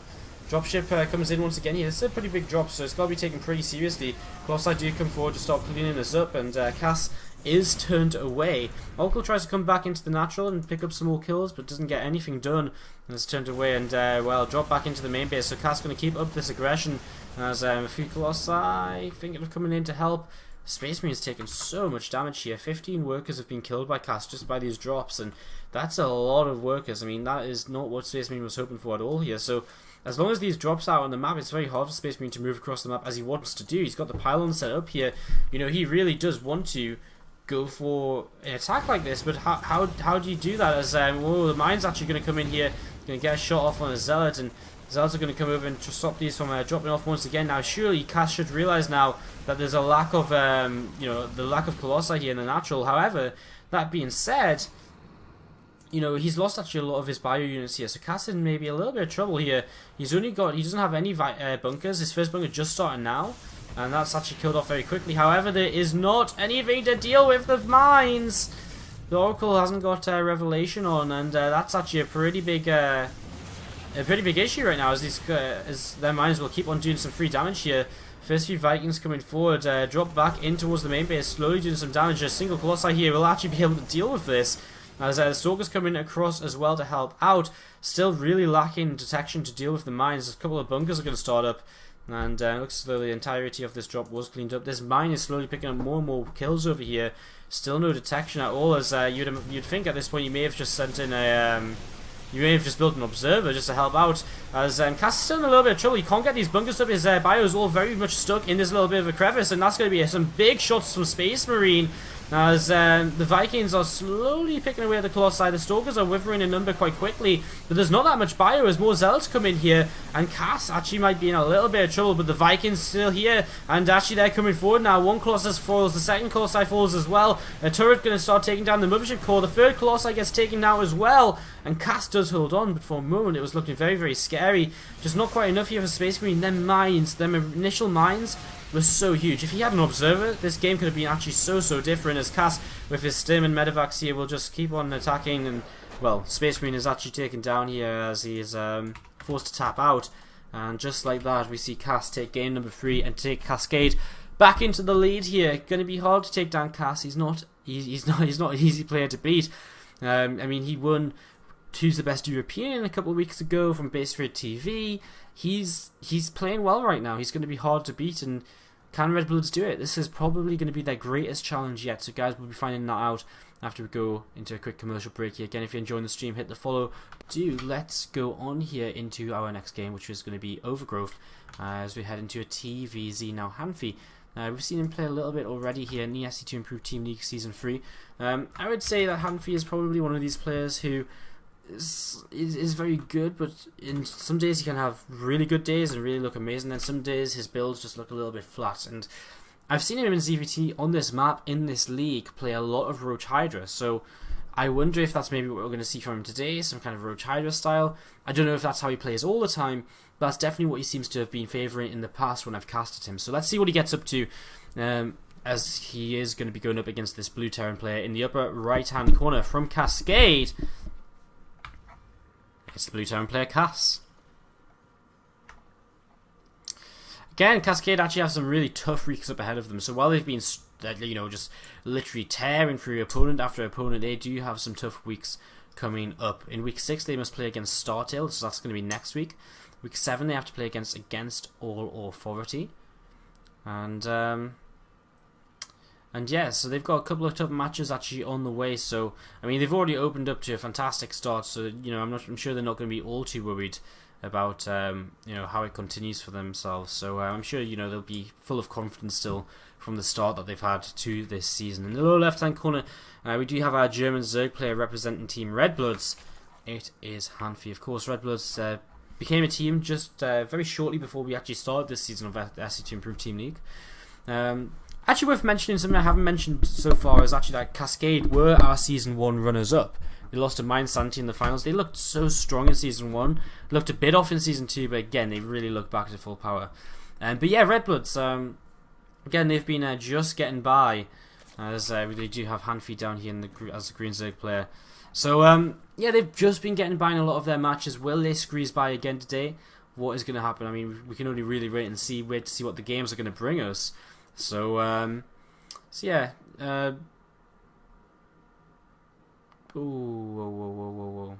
Dropship comes in once again here. This is a pretty big drop, so it's got to be taken pretty seriously. Colossi do come forward to start cleaning this up, and Cass is turned away. Oracle tries to come back into the natural and pick up some more kills, but doesn't get anything done. And is turned away and, well, drop back into the main base. So Cass going to keep up this aggression as a few Colossi thinking of coming in to help. Space Marine's taken so much damage here. 15 workers have been killed by Cass just by these drops, and that's a lot of workers. I mean, that is not what Space Marine was hoping for at all here. So as long as these drops out on the map, it's very hard for Space Marine to move across the map as he wants to do. He's got the pylon set up here. You know, he really does want to go for an attack like this, but how do you do that? As oh, the mine's actually going to come in here, going to get a shot off on a zealot, and Zealots are going to come over and stop these from dropping off once again. Now, surely Cass should realize now that there's a lack of, you know, the lack of Colossi here in the natural. However, that being said, you know, he's lost actually a lot of his bio units here, so Cass in maybe a little bit of trouble here. He doesn't have any bunkers. His first bunker just started now, and that's actually killed off very quickly. However, there is not anything to deal with the mines. The Oracle hasn't got Revelation on, and that's actually a pretty big issue right now, as their mines will keep on doing some free damage here. First few Vikings coming forward, drop back in towards the main base, slowly doing some damage. A single Colossi here will actually be able to deal with this, as the Stalkers coming across as well to help out. Still really lacking detection to deal with the mines. A couple of bunkers are going to start up, and it looks as though the entirety of this drop was cleaned up. This mine is slowly picking up more and more kills over here. Still no detection at all, as you'd think at this point you may have just sent in a you may have just built an observer just to help out, as Cass is still in a little bit of trouble. He can't get these bunkers up. His bio is all very much stuck in this little bit of a crevice, and that's going to be some big shots from Space Marine, as the Vikings are slowly picking away at the Colossi. The Stalkers are withering in number quite quickly, but there's not that much bio as more Zealots come in here, and Cass actually might be in a little bit of trouble, but the Vikings still here, and actually they're coming forward now. One Colossus falls, the second Colossi falls as well. A turret going to start taking down the Mothership core. The third Colossi gets taken now as well, and Cass does hold on, but for a moment it was looking very, very scary. Just not quite enough here for Space Marine. Them mines, them initial mines, was so huge. If he had an observer, this game could have been actually so different, as Cass with his stim and medevacs here will just keep on attacking, and well, Space Marine is actually taken down here as he is forced to tap out, and just like that we see Cass take game number 3 and take Cascade back into the lead here. Going to be hard to take down Cass. He's not an easy player to beat. I mean, he won Who's the Best European a couple of weeks ago from Base Raid TV. He's playing well right now. He's going to be hard to beat, and can Redbloods do it? This is probably going to be their greatest challenge yet, so guys, we'll be finding that out after we go into a quick commercial break here. Again, if you're enjoying the stream, hit the follow. Let's go on here into our next game, which is going to be Overgrowth, as we head into a TVZ. Now, Hanfi, we've seen him play a little bit already here in the SC2 Improved Team League Season 3. I would say that Hanfi is probably one of these players who is very good, but in some days he can have really good days and really look amazing, and some days his builds just look a little bit flat. And I've seen him in ZVT on this map in this league play a lot of Roach Hydra, so I wonder if that's maybe what we're going to see from him today, some kind of Roach Hydra style. I don't know if that's how he plays all the time, but that's definitely what he seems to have been favouring in the past when I've casted him. So let's see what he gets up to, as he is going to be going up against this Blue Terran player in the upper right hand corner from Cascade. It's the Blue Terran player, Cass. Again, Cascade actually have some really tough weeks up ahead of them. So while they've been, you know, just literally tearing through opponent after opponent, they do have some tough weeks coming up. In week 6, they must play against StarTale, so that's going to be next week. Week 7, they have to play against All Authority. And yeah, so they've got a couple of tough matches actually on the way. So I mean, they've already opened up to a fantastic start. So you know, I'm sure they're not going to be all too worried about you know, how it continues for themselves. So I'm sure, you know, they'll be full of confidence still from the start that they've had to this season. In the lower left hand corner, we do have our German Zerg player representing Team Redbloods. It is Hanfi, of course. Redbloods became a team just very shortly before we actually started this season of the SC2 Improved Team League. Actually worth mentioning, something I haven't mentioned so far, is actually that Cascade were our Season 1 runners-up. They lost to Mind Sanity in the finals. They looked so strong in Season 1. Looked a bit off in Season 2, but again, they really looked back to full power. But yeah, Redbloods, again, they've been just getting by, as they do have Hanfi down here as the Green Zerg player. So, yeah, they've just been getting by in a lot of their matches. Will they squeeze by again today? what is going to happen. I mean, we can only really wait to see what the games are going to bring us. So, yeah. Whoa.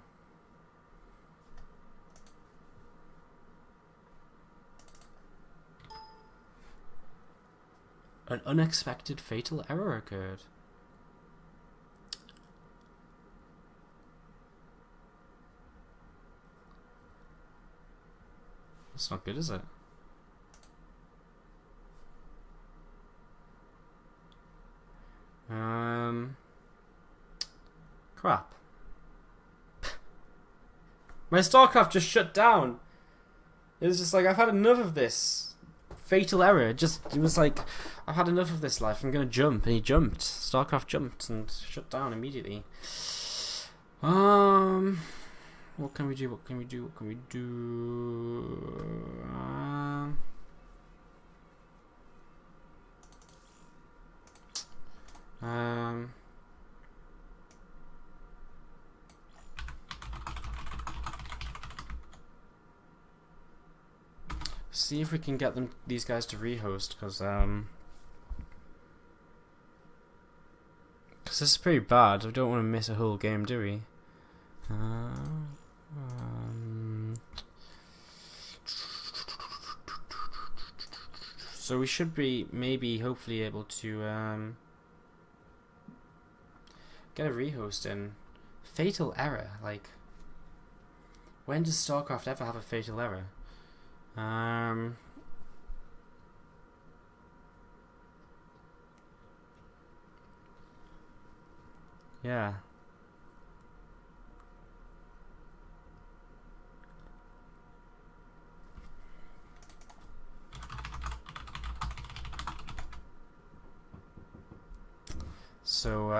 An unexpected fatal error occurred. That's not good, is it? Crap. My StarCraft just shut down. It was just like, I've had enough of this. Fatal error. It was like, I've had enough of this life. I'm gonna jump. And he jumped. StarCraft jumped and shut down immediately. What can we do? What can we do? What can we do? See if we can get these guys to rehost, because this is pretty bad. We don't want to miss a whole game, do we? So we should be maybe hopefully able to get a rehost in. Fatal error, like, when does StarCraft ever have a fatal error? Yeah. So,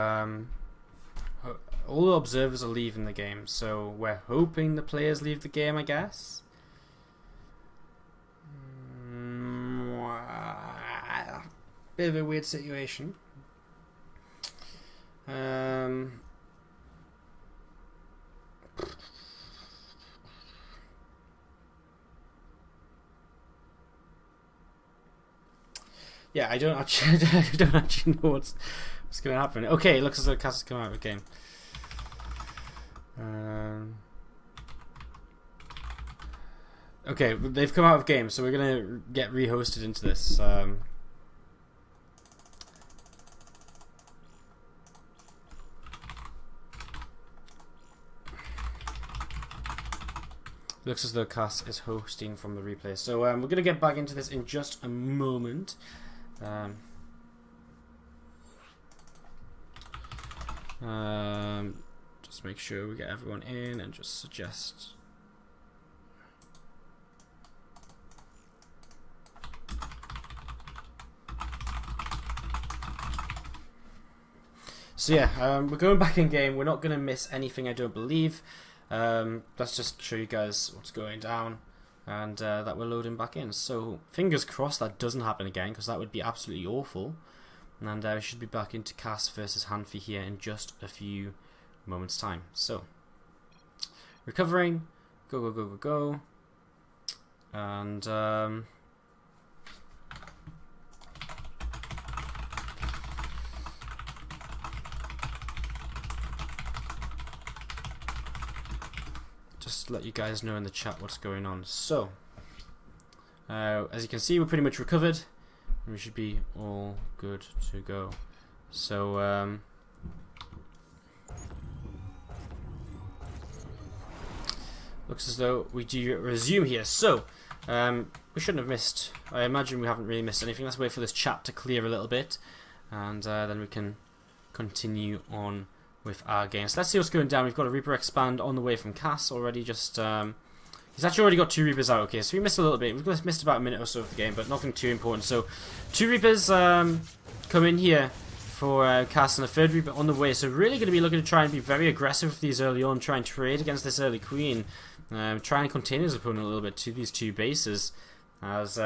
all the observers are leaving the game, so we're hoping the players leave the game, I guess. Bit of a weird situation. Yeah, I don't actually know what's going to happen. Okay, it looks as though Cass has come out of the game. Okay, they've come out of game, so we're gonna get rehosted into this. Looks as though Cass is hosting from the replay. So we're going to get back into this in just a moment. Just make sure we get everyone in and just suggest. So yeah, we're going back in game. We're not going to miss anything, I don't believe. Let's just show you guys what's going down, and that we're loading back in. So fingers crossed that doesn't happen again, because that would be absolutely awful. And we should be back into Cass versus Hanfi here in just a few moments time. So recovering, go, and just let you guys know in the chat what's going on. So as you can see, we're pretty much recovered. We should be all good to go. So looks as though we do resume here. So we shouldn't have missed. I imagine we haven't really missed anything. Let's wait for this chat to clear a little bit, and then we can continue on with our games. Let's see what's going down. We've got a Reaper expand on the way from Cass already. Just he's actually already got 2 Reapers out. Okay, so we missed a little bit. We've missed about a minute or so of the game, but nothing too important. So 2 Reapers come in here for Cass, and a 3rd Reaper on the way. So really going to be looking to try and be very aggressive with these early on, try and trade against this early Queen, try and contain his opponent a little bit to these 2 bases, as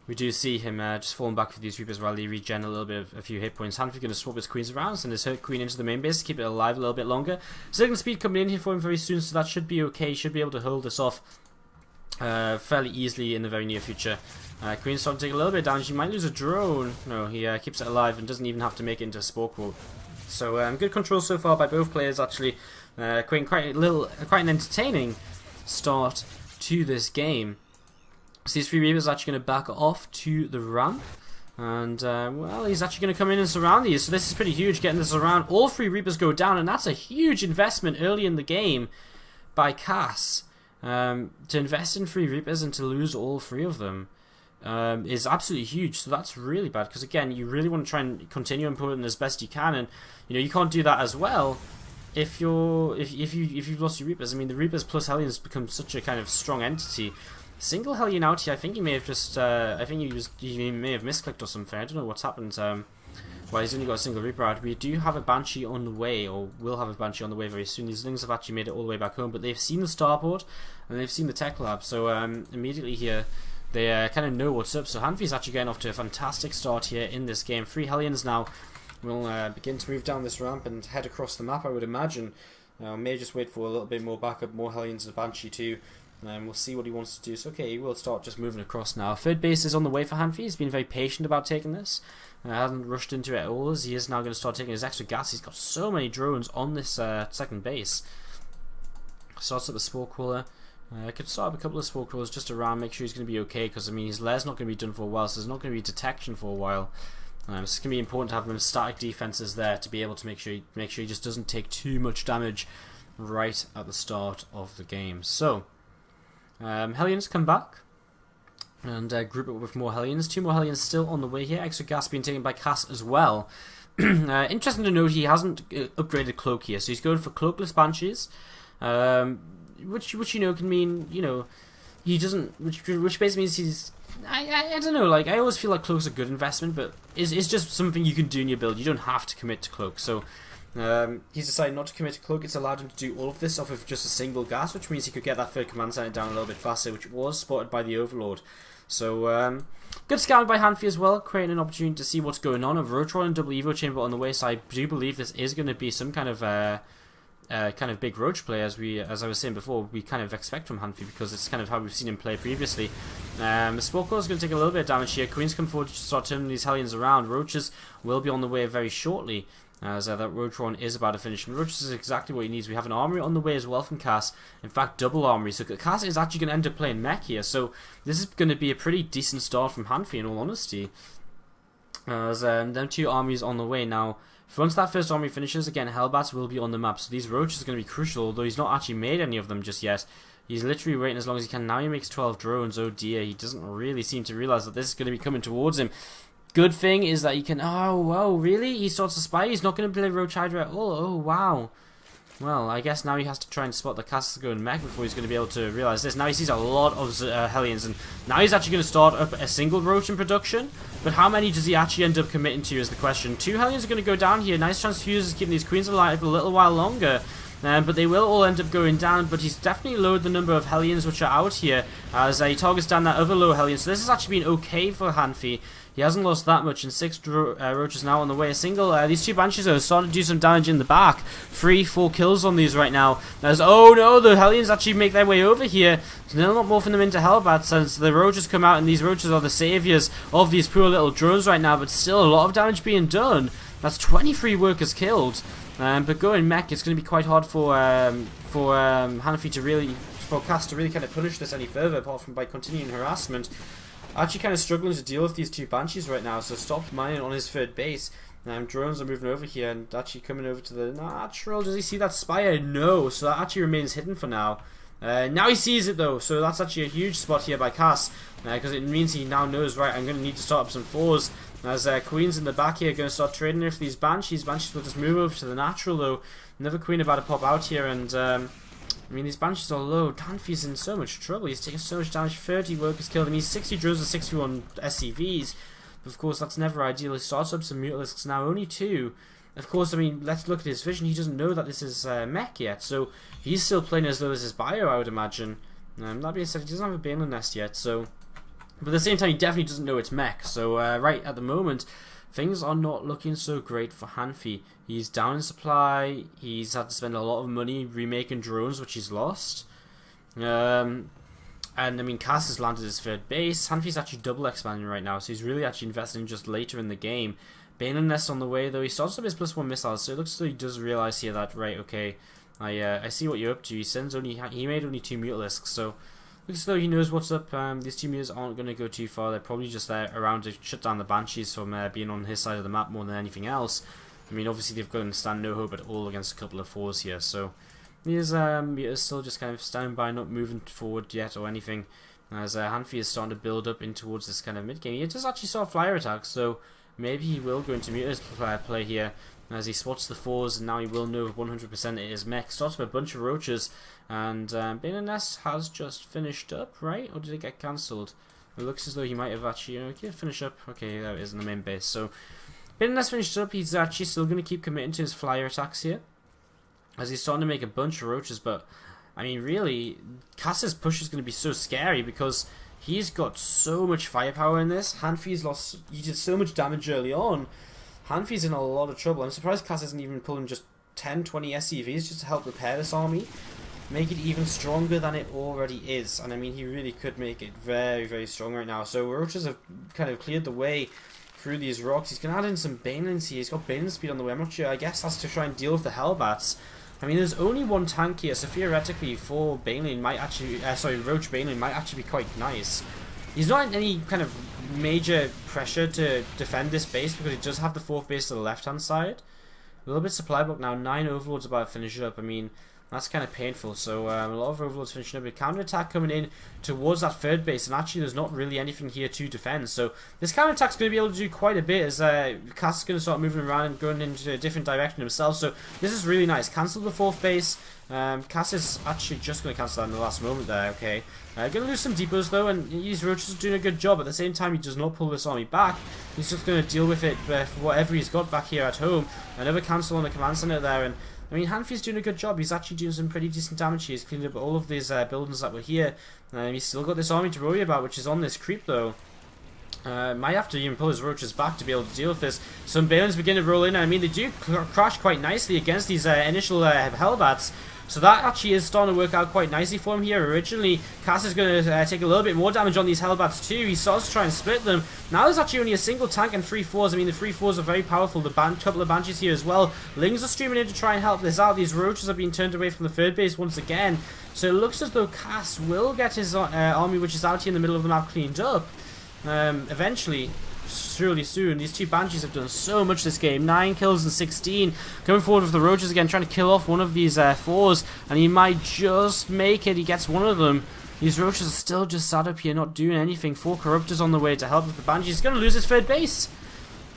we do see him just falling back for these Reapers while they regen a little bit of a few hit points. Hanfi's going to swap his Queens around, send his hurt Queen into the main base to keep it alive a little bit longer. Second speed coming in here for him very soon, so that should be okay. He should be able to hold this off. fairly easily in the very near future. Queen's starting to take a little bit of damage. He might lose a drone. No, he keeps it alive and doesn't even have to make it into a spore quote. So good control so far by both players. Actually, Queen quite an entertaining start to this game. So these 3 Reapers are actually going to back off to the ramp. And, well, he's actually going to come in and surround these. So this is pretty huge, getting this around. All 3 Reapers go down, and that's a huge investment early in the game by Cass. To invest in 3 Reapers and to lose all 3 of them is absolutely huge. So that's really bad, because again, you really want to try and continue importing as best you can, and you know you can't do that as well if you've lost your Reapers. I mean, the Reapers plus Hellions become such a kind of strong entity. Single Hellion out here. I think he may have just he may have misclicked or something. I don't know what's happened. Well, he's only got a single Reaper out. We do have a Banshee on the way, or will have a Banshee on the way very soon. These things have actually made it all the way back home, but they've seen the starport and they've seen the tech lab, so immediately here they kind of know what's up. So Hanfi's actually getting off to a fantastic start here in this game. 3 Hellions now will begin to move down this ramp and head across the map, I would imagine. May just wait for a little bit more backup, more Hellions and Banshee too. We'll see what he wants to do. So okay, he will start just moving across now. 3rd base is on the way for Hanfi. He's been very patient about taking this. Hasn't rushed into it at all, as he is now going to start taking his extra gas. He's got so many drones on this 2nd base. Starts up a spore crawler. Could start up a couple of spore crawlers just around, make sure he's going to be okay, because I mean his lair's not going to be done for a while, so there's not going to be detection for a while. So it's going to be important to have them static defenses there to be able to make sure he just doesn't take too much damage right at the start of the game. So Hellions come back and group it with more Hellions. 2 more Hellions still on the way here. Extra gas being taken by Cass as well. Interesting to note, he hasn't upgraded Cloak here, so he's going for Cloakless Banshees, which you know can mean, you know, he doesn't, which basically means he's, I don't know, like I always feel like Cloak's a good investment, but it's just something you can do in your build. You don't have to commit to Cloak. So he's decided not to commit to Cloak. It's allowed him to do all of this off of just a single gas, which means he could get that 3rd command center down a little bit faster, which was spotted by the Overlord. So good scouting by Hanfi as well, creating an opportunity to see what's going on. A Rotron and double Evo chamber on the way, so I do believe this is going to be some kind of big Roach play, as I was saying before, we kind of expect from Hanfi, because it's kind of how we've seen him play previously. The Spore Core is going to take a little bit of damage here. Queens come forward to start turning these Hellions around. Roaches will be on the way very shortly, as that Rotron is about to finish. And Roaches is exactly what he needs. We have an armory on the way as well from Cass. In fact, double armory. So Cass is actually going to end up playing mech here. So this is going to be a pretty decent start from Hanfi, in all honesty. As them 2 armies on the way now. Once that 1st army finishes, again, Hellbats will be on the map. So these Roaches are going to be crucial, although he's not actually made any of them just yet. He's literally waiting as long as he can. Now he makes 12 drones. Oh dear, he doesn't really seem to realize that this is going to be coming towards him. Good thing is that he can... Oh, wow, really? He starts to spy? He's not going to play Roach Hydra at all? Oh, wow. Well, I guess now he has to try and spot the Cass going mech before he's going to be able to realize this. Now he sees a lot of Hellions, and now he's actually going to start up a single Roach in production. But how many does he actually end up committing to is the question. 2 Hellions are going to go down here. Nice transfuses keeping these Queens alive for a little while longer. But they will all end up going down, but he's definitely lowered the number of Hellions which are out here, as he targets down that other low Hellion. So this has actually been okay for Hanfi. He hasn't lost that much, and 6 Roaches now on the way. A single, these 2 Banshees are starting to do some damage in the back. 3-4 kills on these right now. As, oh no, the Hellions actually make their way over here. So they're not morphing them into Hellbats, since the Roaches come out, and these Roaches are the saviors of these poor little drones right now, but still a lot of damage being done. That's 23 workers killed. But going mech, it's going to be quite hard for Hanfi to really, for Cass to really kind of punish this any further, apart from by continuing harassment. Actually kind of struggling to deal with these 2 Banshees right now, so stopped mining on his 3rd base. Drones are moving over here and actually coming over to the natural. Does he see that Spire? No, so that actually remains hidden for now. Now he sees it though, so that's actually a huge spot here by Cass, because it means he now knows, right, I'm going to need to start up some 4s. As Queens in the back here are going to start trading here for these Banshees. Banshees will just move over to the natural though. Another Queen about to pop out here, and I mean, these Banshees are low. Hanfi's in so much trouble. He's taking so much damage. 30 workers killed him. He's 60 drills and 61 SCVs. But of course, that's never ideal. He starts up some Mutalisks now, only 2. Of course, I mean, let's look at his vision. He doesn't know that this is mech yet, so he's still playing as though this is bio, I would imagine. That being said, he doesn't have a Banelin nest yet, so... But at the same time, he definitely doesn't know it's mech. So, right at the moment, things are not looking so great for Hanfi. He's down in supply. He's had to spend a lot of money remaking drones, which he's lost. And I mean, Cass has landed his third base. Hanfi's actually double expanding right now, so he's really actually investing just later in the game. Baneland Nest on the way, though. He starts up his +1 missiles, so it looks as though he does realize here that, right, okay, I see what you're up to. He made only 2 Mutalisks, so looks as though he knows what's up. These 2 Mutals aren't going to go too far. They're probably just there around to shut down the Banshees from being on his side of the map more than anything else. I mean, obviously they've got to stand no hope at all against a couple of 4s here, so these Mutals still just kind of standing by, not moving forward yet or anything. As Hanfi is starting to build up in towards this kind of mid game. He does actually saw a flyer attack, so maybe he will go into Mutals play here. As he spots the 4s, and now he will know 100% it is mech. Starts with a bunch of roaches, and Baneland Nest has just finished up, right? Or did it get cancelled? It looks as though he might have actually finish up. Okay, there it is in the main base. So Baneland Nest finished up. He's actually still going to keep committing to his flyer attacks here, as he's starting to make a bunch of roaches. But I mean, really, Cass's push is going to be so scary because he's got so much firepower in this. Hanfi's lost. He did so much damage early on. Hanfi's in a lot of trouble. I'm surprised Cass isn't even pulling just 10, 20 SCVs just to help repair this army. Make it even stronger than it already is. And I mean, he really could make it very, very strong right now. So roaches have kind of cleared the way through these rocks. He's going to add in some Banelands here. He's got Baneland speed on the way. I'm not sure. I guess that's to try and deal with the Hellbats. I mean, there's only one tank here, so theoretically, for Baneland might actually, Roach Baneland might actually be quite nice. He's not in any kind of major pressure to defend this base because he does have the 4th base to the left-hand side. A little bit supply block now. 9 Overlords about to finish it up. I mean, that's kind of painful. So a lot of Overlords finishing up. A counter-attack coming in towards that 3rd base, and actually there's not really anything here to defend. So this counter-attack's going to be able to do quite a bit as Cass is going to start moving around and going into a different direction himself. So this is really nice. Cancel the 4th base. Cass is actually just going to cancel that in the last moment there, okay. Going to lose some depots though, and these roaches are doing a good job. At the same time, he does not pull this army back. He's just going to deal with it for whatever he's got back here at home. Another cancel on the command center there, and I mean, Hanfi's doing a good job. He's actually doing some pretty decent damage here. He's cleaned up all of these buildings that were here. He's still got this army to worry about, which is on this creep though. Might have to even pull his roaches back to be able to deal with this. Some Balins begin to roll in. I mean, they do crash quite nicely against these initial Hellbats. So that actually is starting to work out quite nicely for him here. Originally, Cass is going to take a little bit more damage on these Hellbats too. He starts to try and split them. Now there's actually only a single tank and 3 4s. I mean, the 3 4s are very powerful. The couple of Banshees here as well. Lings are streaming in to try and help this out. These roaches are being turned away from the 3rd base once again. So it looks as though Cass will get his army, which is out here in the middle of the map, cleaned up. Eventually, surely soon. These 2 Banshees have done so much this game. 9 kills and 16. Going forward with the roaches again, trying to kill off one of these 4s, and he might just make it. He gets one of them. These roaches are still just sat up here, not doing anything. 4 Corruptors on the way to help with the Banshees. He's going to lose his 3rd base.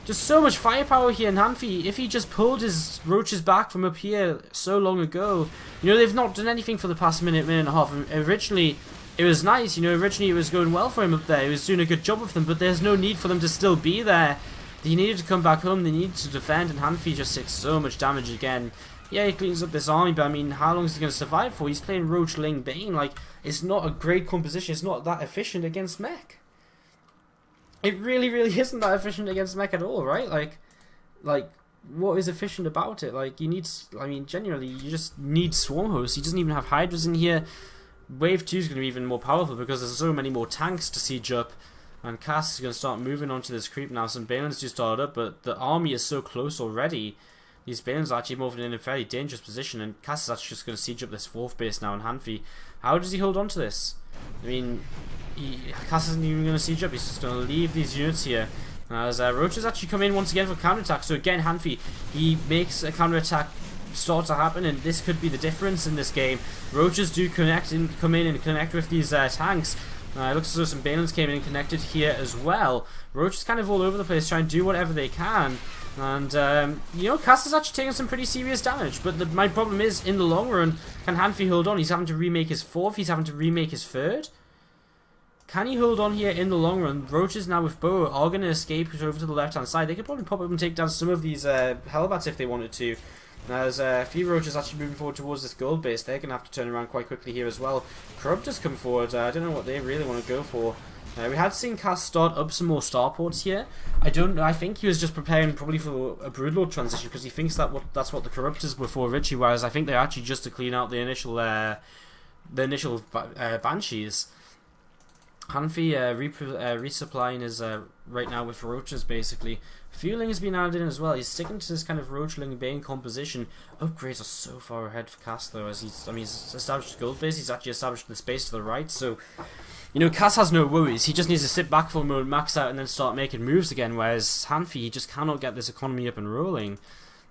Just so much firepower here in Hanfi. If he just pulled his roaches back from up here so long ago, you know, they've not done anything for the past minute and a half. Originally, it was nice, you know, originally it was going well for him up there. He was doing a good job with them, but there's no need for them to still be there. They needed to come back home, they needed to defend, and Hanfi just takes so much damage again. Yeah, he cleans up this army, but I mean, how long is he going to survive for? He's playing Roach, Ling, Bane. Like, it's not a great composition. It's not that efficient against mech. It really, really isn't that efficient against mech at all, right? Like, what is efficient about it? Like, you need, I mean, genuinely, you just need Swarm Hosts. He doesn't even have Hydras in here. Wave 2 is going to be even more powerful because there's so many more tanks to siege up. And Cass is going to start moving onto this creep now. Some Balins do start up, but the army is so close already. These Balins are actually moving in a fairly dangerous position, and Cass is actually just going to siege up this 4th base now in Hanfi. How does he hold on to this? I mean, Cass isn't even going to siege up, he's just going to leave these units here. As Roaches actually come in once again for counterattack. So again, Hanfi, he makes a counterattack start to happen, and this could be the difference in this game. Roaches do come in and connect with these tanks. It looks as though some Balins came in and connected here as well. Roach is kind of all over the place trying to do whatever they can. And, you know, Cass is actually taking some pretty serious damage. But my problem is, in the long run, can Hanfi hold on? He's having to remake his 4th. He's having to remake his 3rd. Can he hold on here in the long run? Roaches now with Bow are going to escape over to the left-hand side. They could probably pop up and take down some of these Hellbats if they wanted to. There's a few Roaches actually moving forward towards this gold base. They're going to have to turn around quite quickly here as well. Corruptors come forward. I don't know what they really want to go for. We had seen Cass start up some more starports here. I think he was just preparing probably for a Broodlord transition because he thinks that's what the Corruptors were for originally, whereas I think they're actually just to clean out the initial Banshees. Hanfi resupplying his right now with roaches basically. Fueling has been added in as well. He's sticking to this kind of roachling bane composition. Upgrades are so far ahead for Cass though, as he's established his gold base. He's actually established the space to the right. So you know, Cass has no worries. He just needs to sit back for a moment, max out, and then start making moves again. Whereas Hanfi, he just cannot get this economy up and rolling.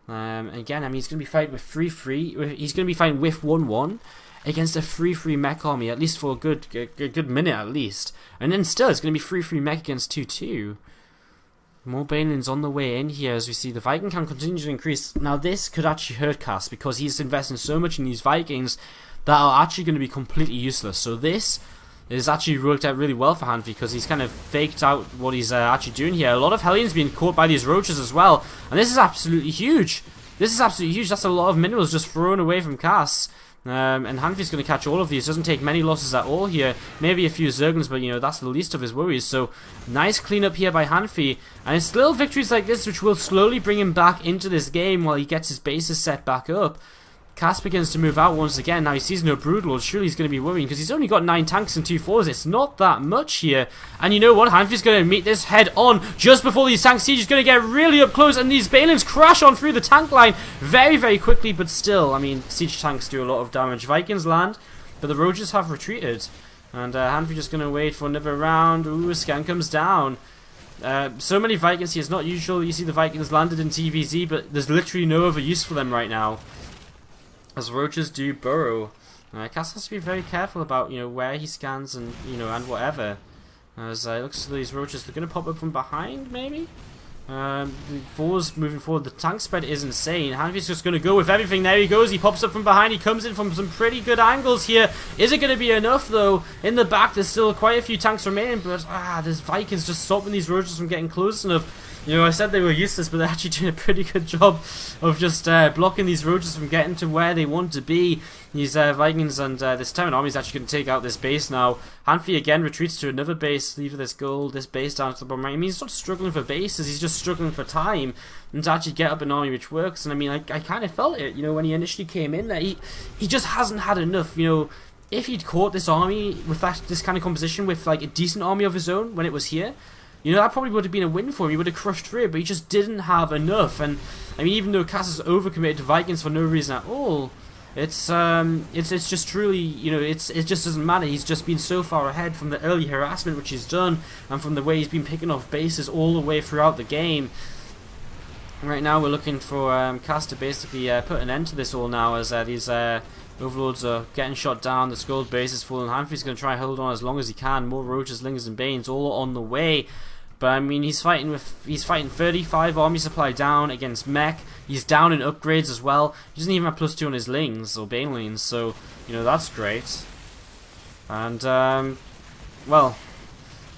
And again, I mean, he's going to be fighting with 3-3. He's going to be fighting with 1-1 against a 3-3 mech army, at least for a good minute at least. And then still, it's going to be 3-3 mech against 2-2. More Banelings on the way in here as we see the Viking count continue to increase. Now this could actually hurt Cass because he's investing so much in these Vikings that are actually going to be completely useless. So this is actually worked out really well for Hanfi because he's kind of faked out what he's actually doing here. A lot of Hellions being caught by these roaches as well. And this is absolutely huge. This is absolutely huge. That's a lot of minerals just thrown away from Cass. And Hanfi's going to catch all of these. Doesn't take many losses at all here. Maybe a few Zerglings, but you know, that's the least of his worries. So, nice cleanup here by Hanfi. And it's little victories like this which will slowly bring him back into this game while he gets his bases set back up. Cass begins to move out once again. Now he sees no Broodlords. Surely he's going to be worrying because he's only got 9 tanks and 2 4s. It's not that much here. And you know what? Hanfi's going to meet this head on just before these tank sieges going to get really up close, and these Banelings crash on through the tank line very, very quickly. But still, I mean, siege tanks do a lot of damage. Vikings land, but the roaches have retreated. And Hanfi just going to wait for another round. Ooh, a scan comes down. So many Vikings here. It's not usual you see the Vikings landed in TVZ, but there's literally no other use for them right now, as roaches do burrow. Cass has to be very careful about, you know, where he scans and, you know, and whatever. As it looks like these roaches, they're going to pop up from behind, maybe? The 4's moving forward. The tank spread is insane. Hanfi's just going to go with everything. There he goes. He pops up from behind. He comes in from some pretty good angles here. Is it going to be enough, though? In the back, there's still quite a few tanks remaining, but there's Vikings just stopping these roaches from getting close enough. You know, I said they were useless, but they're actually doing a pretty good job of just blocking these roaches from getting to where they want to be. These Vikings and this Terran army is actually going to take out this base now. Hanfi again retreats to another base, leave this gold, this base down to the bottom right. I mean, he's not struggling for bases, he's just struggling for time and to actually get up an army which works. And I mean, I kind of felt it, you know, when he initially came in, that he just hasn't had enough, you know. If he'd caught this army with this kind of composition with like a decent army of his own when it was here, you know, that probably would have been a win for him. He would have crushed through it, but he just didn't have enough. And I mean, even though Cass is overcommitted to Vikings for no reason at all, it's just truly, you know, it just doesn't matter. He's just been so far ahead from the early harassment which he's done, and from the way he's been picking off bases all the way throughout the game. Right now, we're looking for Cass to basically put an end to this all now, as these Overlords are getting shot down. The Skull base is full, and Hanfi's going to try and hold on as long as he can. More Roaches, Lingers, and Banes all on the way. But I mean, he's fighting 35 army supply down against mech. He's down in upgrades as well. He doesn't even have +2 on his Lings or Banelings, so you know that's great. And well,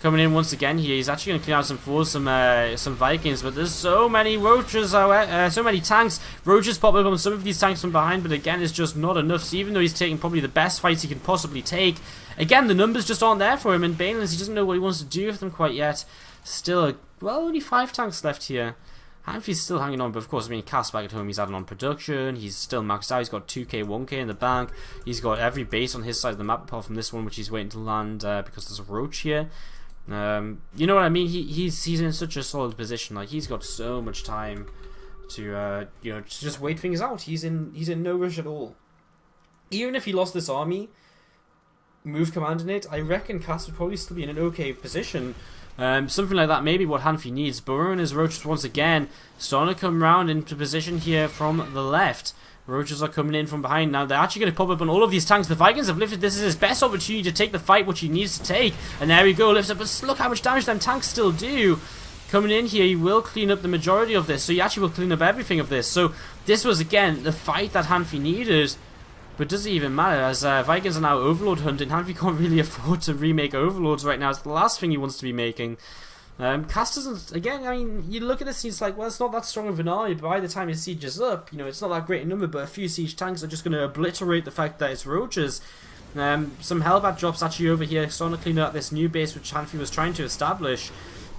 coming in once again here, he's actually going to clean out some 4s, some Vikings, but there's so many roaches, so many tanks. Roaches pop up on some of these tanks from behind, but again, it's just not enough. So even though he's taking probably the best fights he can possibly take, again, the numbers just aren't there for him. And Banelings, he doesn't know what he wants to do with them quite yet. Still, well, only 5 tanks left here. Hanfi's still hanging on, but of course, I mean, Cass back at home, he's adding on production. He's still maxed out. He's got 2k, 1k in the bank. He's got every base on his side of the map, apart from this one, which he's waiting to land because there's a roach here. You know what I mean? He's in such a solid position. Like, he's got so much time to you know, to just wait things out. He's in no rush at all. Even if he lost this army, move commanding it, I reckon Cass would probably still be in an okay position. Something like that, maybe what Hanfi needs. Burrow and his roaches once again starting to come round into position here from the left. Roaches are coming in from behind now. They're actually going to pop up on all of these tanks. The Vikings have lifted. This is his best opportunity to take the fight, which he needs to take. And there we go, lifts up. But look how much damage them tanks still do. Coming in here, he will clean up the majority of this. So he actually will clean up everything of this. So this was, again, the fight that Hanfi needed. But does it even matter, as Vikings are now Overlord hunting. Hanfi can't really afford to remake Overlords right now. It's the last thing he wants to be making. Cass doesn't, again, I mean, you look at this and it's like, well, it's not that strong of an army, but by the time his siege is up, you know, it's not that great a number, but a few siege tanks are just going to obliterate the fact that it's roaches. Some Hellbat drops actually over here, starting to clean out this new base which Hanfi was trying to establish.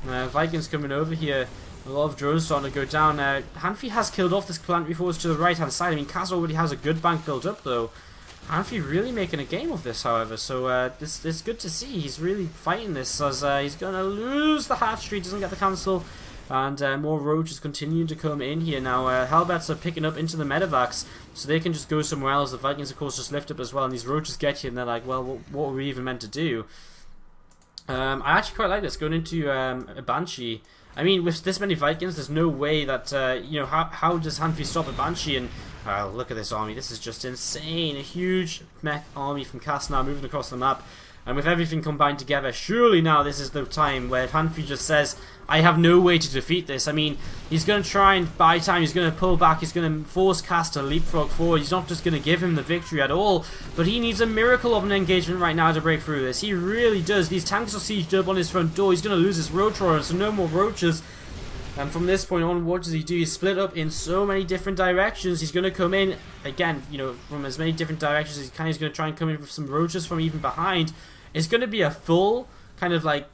Vikings coming over here, a lot of drones starting to go down. Hanfi has killed off this planetary force to the right hand side. I mean, Cass already has a good bank built up though. Hanfi really making a game of this, however, so this is good to see. He's really fighting this, as he's going to lose the hatchery, doesn't get the cancel, and more roaches continue to come in here. Now, Hellbats are picking up into the medevacs, so they can just go somewhere else. The Vikings, of course, just lift up as well, and these roaches get here, and they're like, well, what were we even meant to do? I actually quite like this, going into a Banshee. I mean, with this many Vikings, there's no way that, you know, how does Hanfi stop a Banshee? And look at this army. This is just insane. A huge mech army from Cass now moving across the map. And with everything combined together, surely now this is the time where Hanfi just says, I have no way to defeat this. I mean, he's going to try and buy time. He's going to pull back. He's going to force Cass to leapfrog forward. He's not just going to give him the victory at all. But he needs a miracle of an engagement right now to break through this. He really does. These tanks are sieged up on his front door. He's going to lose his roach roller, so no more roaches. And from this point on, what does he do? He's split up in so many different directions. He's going to come in, again, you know, from as many different directions as he can. He's going to try and come in with some roaches from even behind. It's going to be a full, kind of like,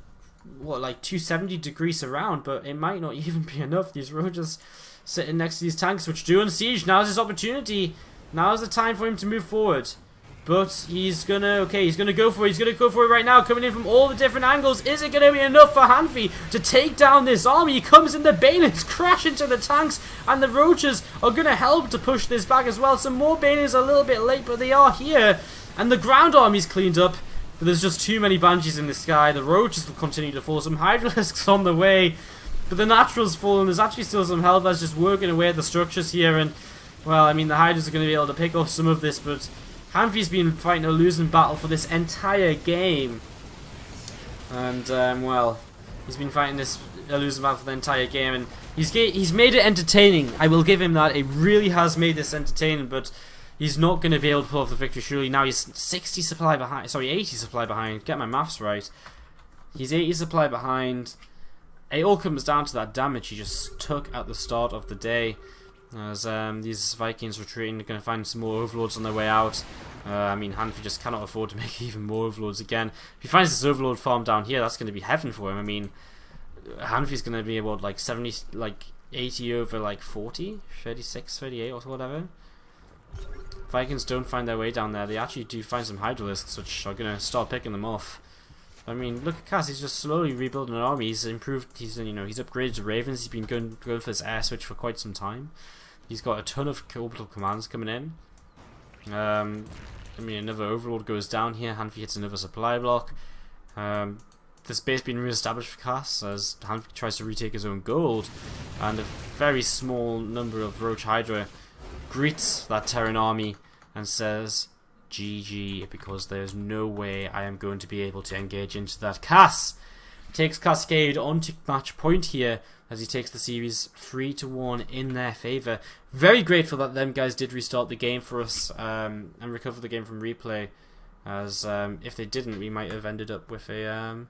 what, like 270 degrees around, but it might not even be enough. These roaches sitting next to these tanks, which do unsiege. Now's his opportunity. Now's the time for him to move forward. But he's gonna, okay, he's gonna go for it. He's gonna go for it right now, coming in from all the different angles. Is it gonna be enough for Hanfi to take down this army? He comes in, the bayonets crash into the tanks, and the roaches are gonna help to push this back as well. Some more bayonets a little bit late, but they are here. And the ground army's cleaned up, but there's just too many banshees in the sky. The roaches will continue to fall. Some hydralisks on the way, but the natural's fallen. There's actually still some hellbats just working away at the structures here, and, well, I mean, the hydras are gonna be able to pick off some of this, but Hanfi's been fighting a losing battle for this entire game. And, well, he's been fighting a losing battle for the entire game, and he's made it entertaining. I will give him that. It really has made this entertaining, but he's not going to be able to pull off the victory, surely. Now he's 60 supply behind. Sorry, 80 supply behind. Get my maths right. He's 80 supply behind. It all comes down to that damage he just took at the start of the day. As these Vikings retreating, they're going to find some more overlords on their way out. I mean, Hanfi just cannot afford to make even more overlords again. If he finds this overlord farm down here, that's going to be heaven for him. I mean, Hanfi's going to be about like 70, like 80 over like 40, 36, 38 or whatever. Vikings don't find their way down there. They actually do find some hydralisks, which are going to start picking them off. I mean, look at Cass. He's just slowly rebuilding an army. He's improved. He's, you know, he's upgraded to Ravens. He's been going for this air switch for quite some time. He's got a ton of orbital commands coming in. I mean, another overlord goes down here. Hanfi hits another supply block. This base being re-established for Cass as Hanfi tries to retake his own gold, and a very small number of Roach Hydra greets that Terran army and says, GG, because there's no way I am going to be able to engage into that. Cass takes Cascade onto match point here as he takes the series 3-1 in their favour. Very grateful that them guys did restart the game for us and recover the game from replay, as if they didn't, we might have ended up with a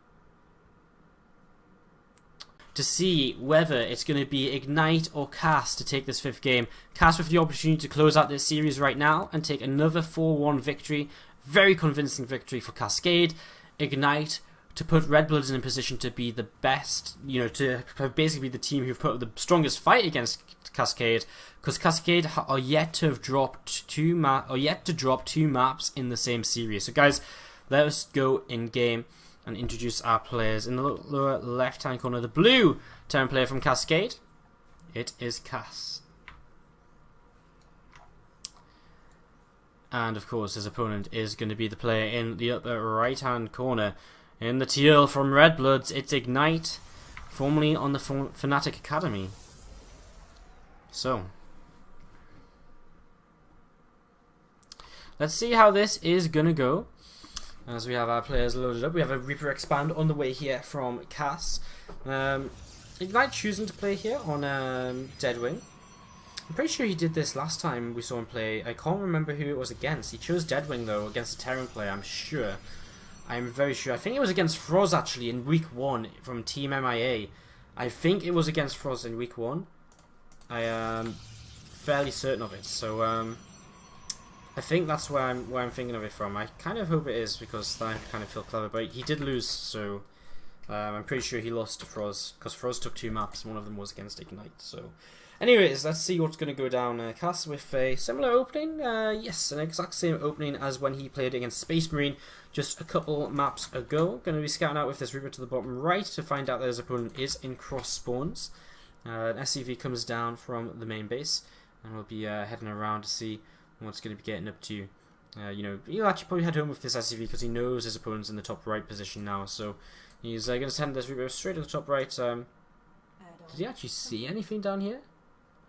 to see whether it's going to be Ignite or Cass to take this 5th game. Cass with the opportunity to close out this series right now and take another 4-1 victory. Very convincing victory for Cascade. Ignite to put Redbloods in a position to be the best, you know, to basically be the team who've put up the strongest fight against Cascade, because Cascade are yet to have dropped two maps in the same series. So guys, let us go in game and introduce our players. In the lower left hand corner, the blue Terran player from Cascade, it is Cass. And of course his opponent is going to be the player in the upper right hand corner. In the teal from Redbloods, it's Ignite, formerly on the Fnatic Academy. So, let's see how this is going to go. As we have our players loaded up, we have a Reaper Expand on the way here from Cass. Ignite choosing to play here on Deadwing. I'm pretty sure he did this last time we saw him play. I can't remember who it was against. He chose Deadwing though, against a Terran player, I'm sure. I'm very sure. I think it was against Froz actually in week 1 from Team MIA. I think it was against Froz in week 1. I am fairly certain of it. So I think that's where I'm thinking of it from. I kind of hope it is, because I kind of feel clever. But he did lose, so I'm pretty sure he lost to Froz, because Froz took 2 maps. One of them was against Ignite. So Anyways, let's see what's going to go down. Cass with a similar opening. Yes, an exact same opening as when he played against Space Marine just a couple maps ago. Going to be scouting out with this Reaper to the bottom right to find out that his opponent is in cross spawns. An SCV comes down from the main base, and we'll be heading around to see what's going to be getting up to. You know, he'll actually probably head home with this SCV because he knows his opponent's in the top right position now. So he's going to send this Reaper straight to the top right. Did he actually see anything down here?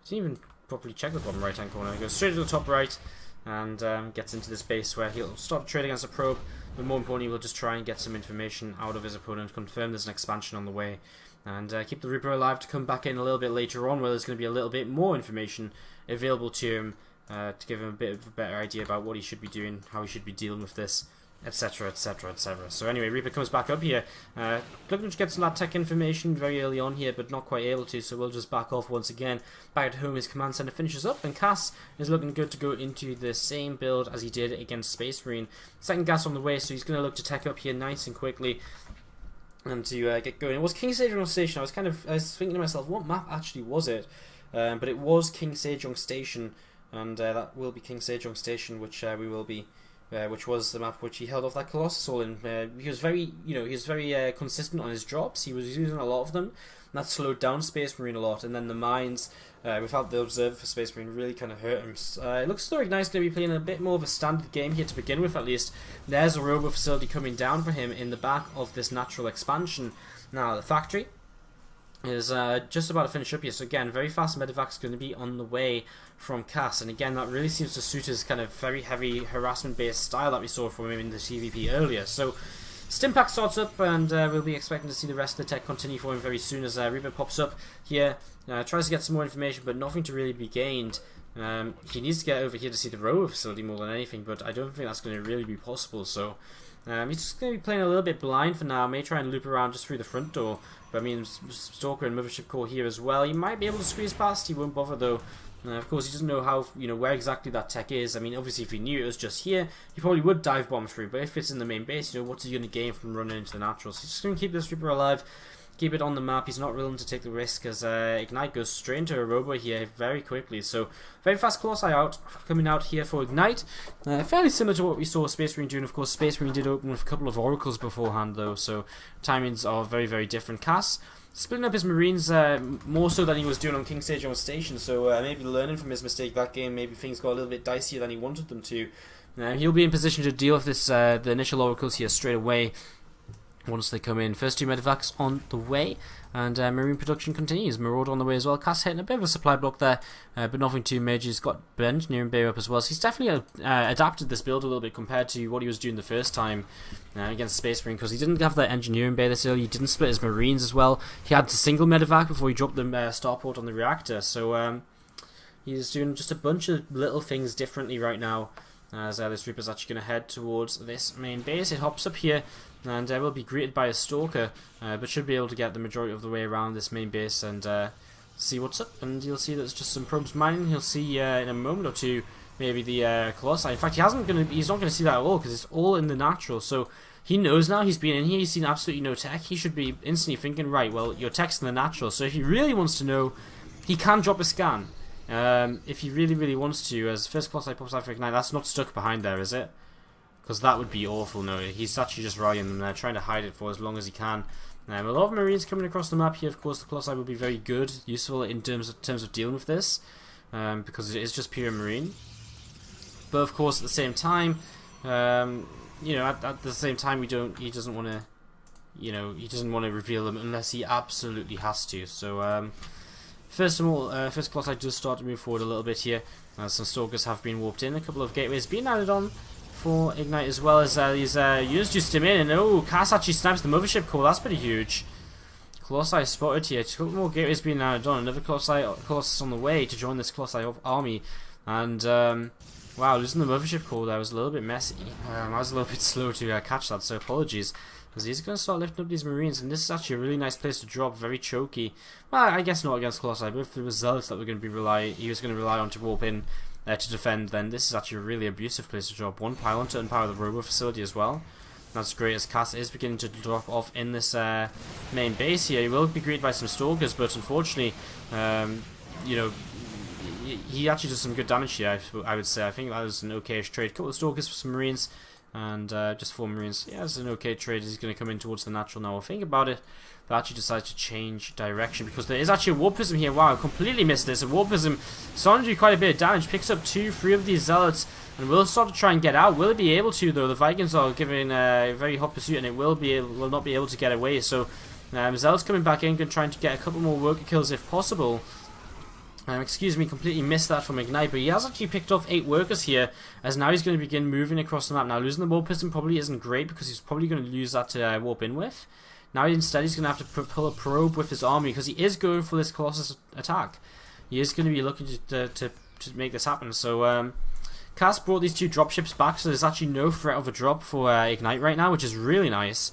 He didn't even properly check the bottom right hand corner. He goes straight to the top right and gets into this base where he'll start trading against a probe, but more importantly he'll just try and get some information out of his opponent, confirm there's an expansion on the way, and keep the Reaper alive to come back in a little bit later on where there's going to be a little bit more information available to him to give him a bit of a better idea about what he should be doing, how he should be dealing with this, etc, etc, etc. So anyway, Reaper comes back up here, looking to get some of that tech information very early on here, but not quite able to, so we'll just back off once again. Back at home, his command center finishes up, and Cass is looking good to go into the same build as he did against Space Marine. Second gas on the way, so he's going to look to tech up here nice and quickly and to get going. It was King Sejong Station. I was thinking to myself, what map actually was it? But it was King Sejong Station, and that will be King Sejong Station, which we will be. Which was the map which he held off that Colossus all in. He was very, consistent on his drops. He was using a lot of them, and that slowed down Space Marine a lot. And then the mines, without the observer for Space Marine, really kind of hurt him. It looks like Ignite's going to be playing a bit more of a standard game here to begin with, at least. There's a robo facility coming down for him in the back of this natural expansion. Now the factory is just about to finish up here, so again, very fast medevac's going to be on the way from Cass, and again, that really seems to suit his kind of very heavy harassment based style that we saw from him in the TVP earlier. So Stimpack starts up, and we'll be expecting to see the rest of the tech continue for him very soon as Reaper pops up here, tries to get some more information, but nothing to really be gained. He needs to get over here to see the rover facility more than anything, but I don't think that's going to really be possible, so he's just going to be playing a little bit blind for now. May try and loop around just through the front door, but I mean, Stalker and Mothership Core here as well. He might be able to squeeze past, he won't bother though. Of course, he doesn't know how, where exactly that tech is. I mean, obviously, if he knew it was just here, he probably would dive bomb through, but if it's in the main base, what's he going to gain from running into the natural? So he's just going to keep this Reaper alive, keep it on the map. He's not willing to take the risk as Ignite goes straight into a robo here very quickly. So very fast Colossi out, coming out here for Ignite. Fairly similar to what we saw Space Marine doing. Of course, Space Marine did open with a couple of Oracles beforehand though, so timings are very, very different. Cass splitting up his Marines more so than he was doing on King Sejong Station, so maybe learning from his mistake that game, maybe things got a little bit dicier than he wanted them to. He'll be in position to deal with this the initial Oracles here straight away once they come in. First two medevacs on the way, and Marine production continues. Marauder on the way as well. Cass hitting a bit of a supply block there, but nothing too major. He's got Engineering Bay up as well, so he's definitely adapted this build a little bit compared to what he was doing the first time against Space Marine, because he didn't have that Engineering Bay this early. He didn't split his Marines as well. He had to single medevac before he dropped the starport on the reactor, so he's doing just a bunch of little things differently right now. As this Reaper's actually going to head towards this main base. It hops up here and will be greeted by a Stalker, but should be able to get the majority of the way around this main base and see what's up. And you'll see there's just some probes mining. He'll see in a moment or two maybe the Colossi. In fact, he's not going to see that at all because it's all in the natural. So he knows now. He's been in here. He's seen absolutely no tech. He should be instantly thinking, right, well, your tech's in the natural. So if he really wants to know, he can drop a scan. If he really, really wants to, as first Colossi pops out for Ignite, that's not stuck behind there, is it? Because that would be awful. No, he's actually just rallying them there, trying to hide it for as long as he can. A lot of Marines coming across the map here. Of course, the Colossi will be very good, useful in terms of dealing with this, because it is just pure Marine. But of course, at the same time, at the same time, he doesn't want to reveal them unless he absolutely has to. So. First of all, first Colossi does start to move forward a little bit here. Some Stalkers have been warped in. A couple of gateways being added on for Ignite as well as these units just stim in. And Cass actually snipes the Mothership Core. That's pretty huge. Colossi spotted here. A couple more gateways being added on. Another Colossus on the way to join this Colossi army. And wow, losing the Mothership Core there was a little bit messy. I was a little bit slow to catch that, so apologies. Because he's going to start lifting up these Marines, and this is actually a really nice place to drop, very choky. Well, I guess not against Colossi, but if there was Zealots that were going to he was going to rely on to warp in to defend, then this is actually a really abusive place to drop. One pylon to unpower the robo facility as well. That's great, as Cass is beginning to drop off in this main base here. He will be greeted by some Stalkers, but unfortunately, you know, he actually does some good damage here, I would say. I think that was an okay-ish trade. Couple of Stalkers for some Marines, and just 4 Marines. Yeah, it's an okay trade. He's going to come in towards the natural now. I'll think about it, but actually decides to change direction, because there is actually a Warp Prism here. Wow, I completely missed this. A Warp Prism starting to do quite a bit of damage. Picks up 3 of these Zealots, and will start to try and get out. Will it be able to, though? The Vikings are giving a very hot pursuit, and it will not be able to get away. So Zealots coming back in, trying to get a couple more worker kills if possible. Excuse me, completely missed that from Ignite, but he has actually picked off 8 workers here, as now he's going to begin moving across the map. Now, losing the Warp Prism probably isn't great, because he's probably going to lose that to warp in with. Now, instead, he's going to have to pull a probe with his army, because he is going for this Colossus attack. He is going to be looking to make this happen. So, Cass brought these 2 dropships back, so there's actually no threat of a drop for Ignite right now, which is really nice.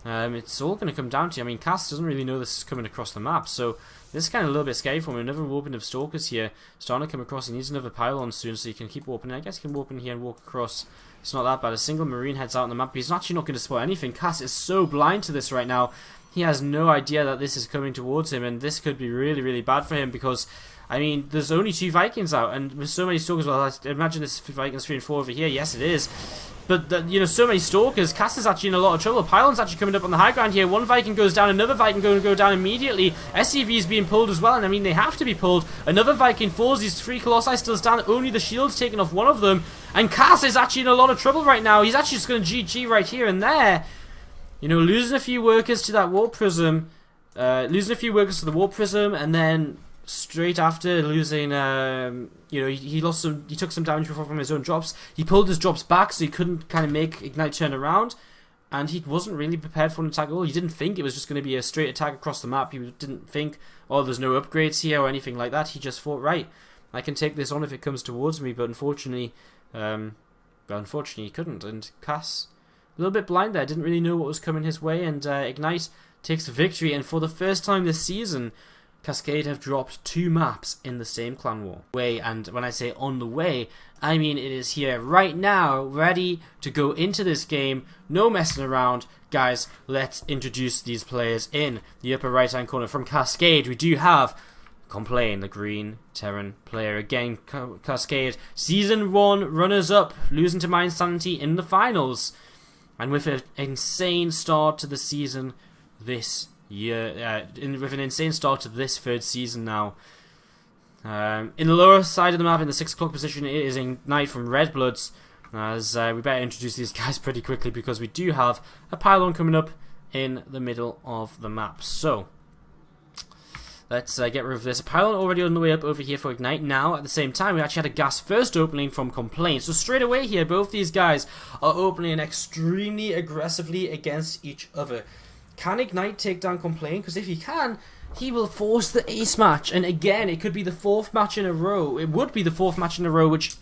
It's all going to come down to, I mean, Cass doesn't really know this is coming across the map, so this is kind of a little bit scary for him. Another warping of Stalkers here starting to come across. He needs another pylon soon, so he can keep warping. I guess he can warp in here and walk across. It's not that bad. A single Marine heads out on the map, but he's actually not going to spot anything. Cass is so blind to this right now. He has no idea that this is coming towards him, and this could be really, really bad for him, because, I mean, there's only 2 Vikings out, and with so many Stalkers, well, I imagine this Vikings 3 and 4 over here. Yes, it is. But, you know, so many Stalkers, Cass is actually in a lot of trouble. Pylon's actually coming up on the high ground here. 1 Viking goes down, another Viking going to go down immediately. SCV is being pulled as well, and I mean, they have to be pulled. Another Viking falls, these 3 Colossi still stand, only the shield's taken off 1 of them. And Cass is actually in a lot of trouble right now. He's actually just going to GG right here and there. You know, losing a few workers to that Warp Prism, losing a few workers to the Warp Prism, and then straight after losing, you know, he took some damage before from his own drops. He pulled his drops back, so he couldn't kind of make Ignite turn around, and he wasn't really prepared for an attack at all. He didn't think it was just going to be a straight attack across the map. He didn't think, oh, there's no upgrades here or anything like that. He just thought, right, I can take this on if it comes towards me, but unfortunately, he couldn't, and Cass, a little bit blind there, didn't really know what was coming his way, and Ignite takes the victory, and for the first time this season, Cascade have dropped 2 maps in the same clan war. And when I say on the way, I mean it is here right now, ready to go into this game. No messing around. Guys, let's introduce these players. In the upper right hand corner from Cascade, we do have Complain, the green Terran player. Again, Cascade, Season 1 runners-up, losing to Mind Sanity in the finals. And with an insane start to the season this year, with an insane start to this 3rd season now. In the lower side of the map, in the 6 o'clock position, it is Ignite from Redbloods. As we better introduce these guys pretty quickly, because we do have a pylon coming up in the middle of the map. So let's get rid of this. A pylon already on the way up over here for Ignite. Now, at the same time, we actually had a gas first opening from Complaint. So straight away here, both these guys are opening extremely aggressively against each other. Can Ignite take down Complaint? Because if he can, he will force the ace match. And again, it could be the 4th match in a row. It would be the 4th match in a row, which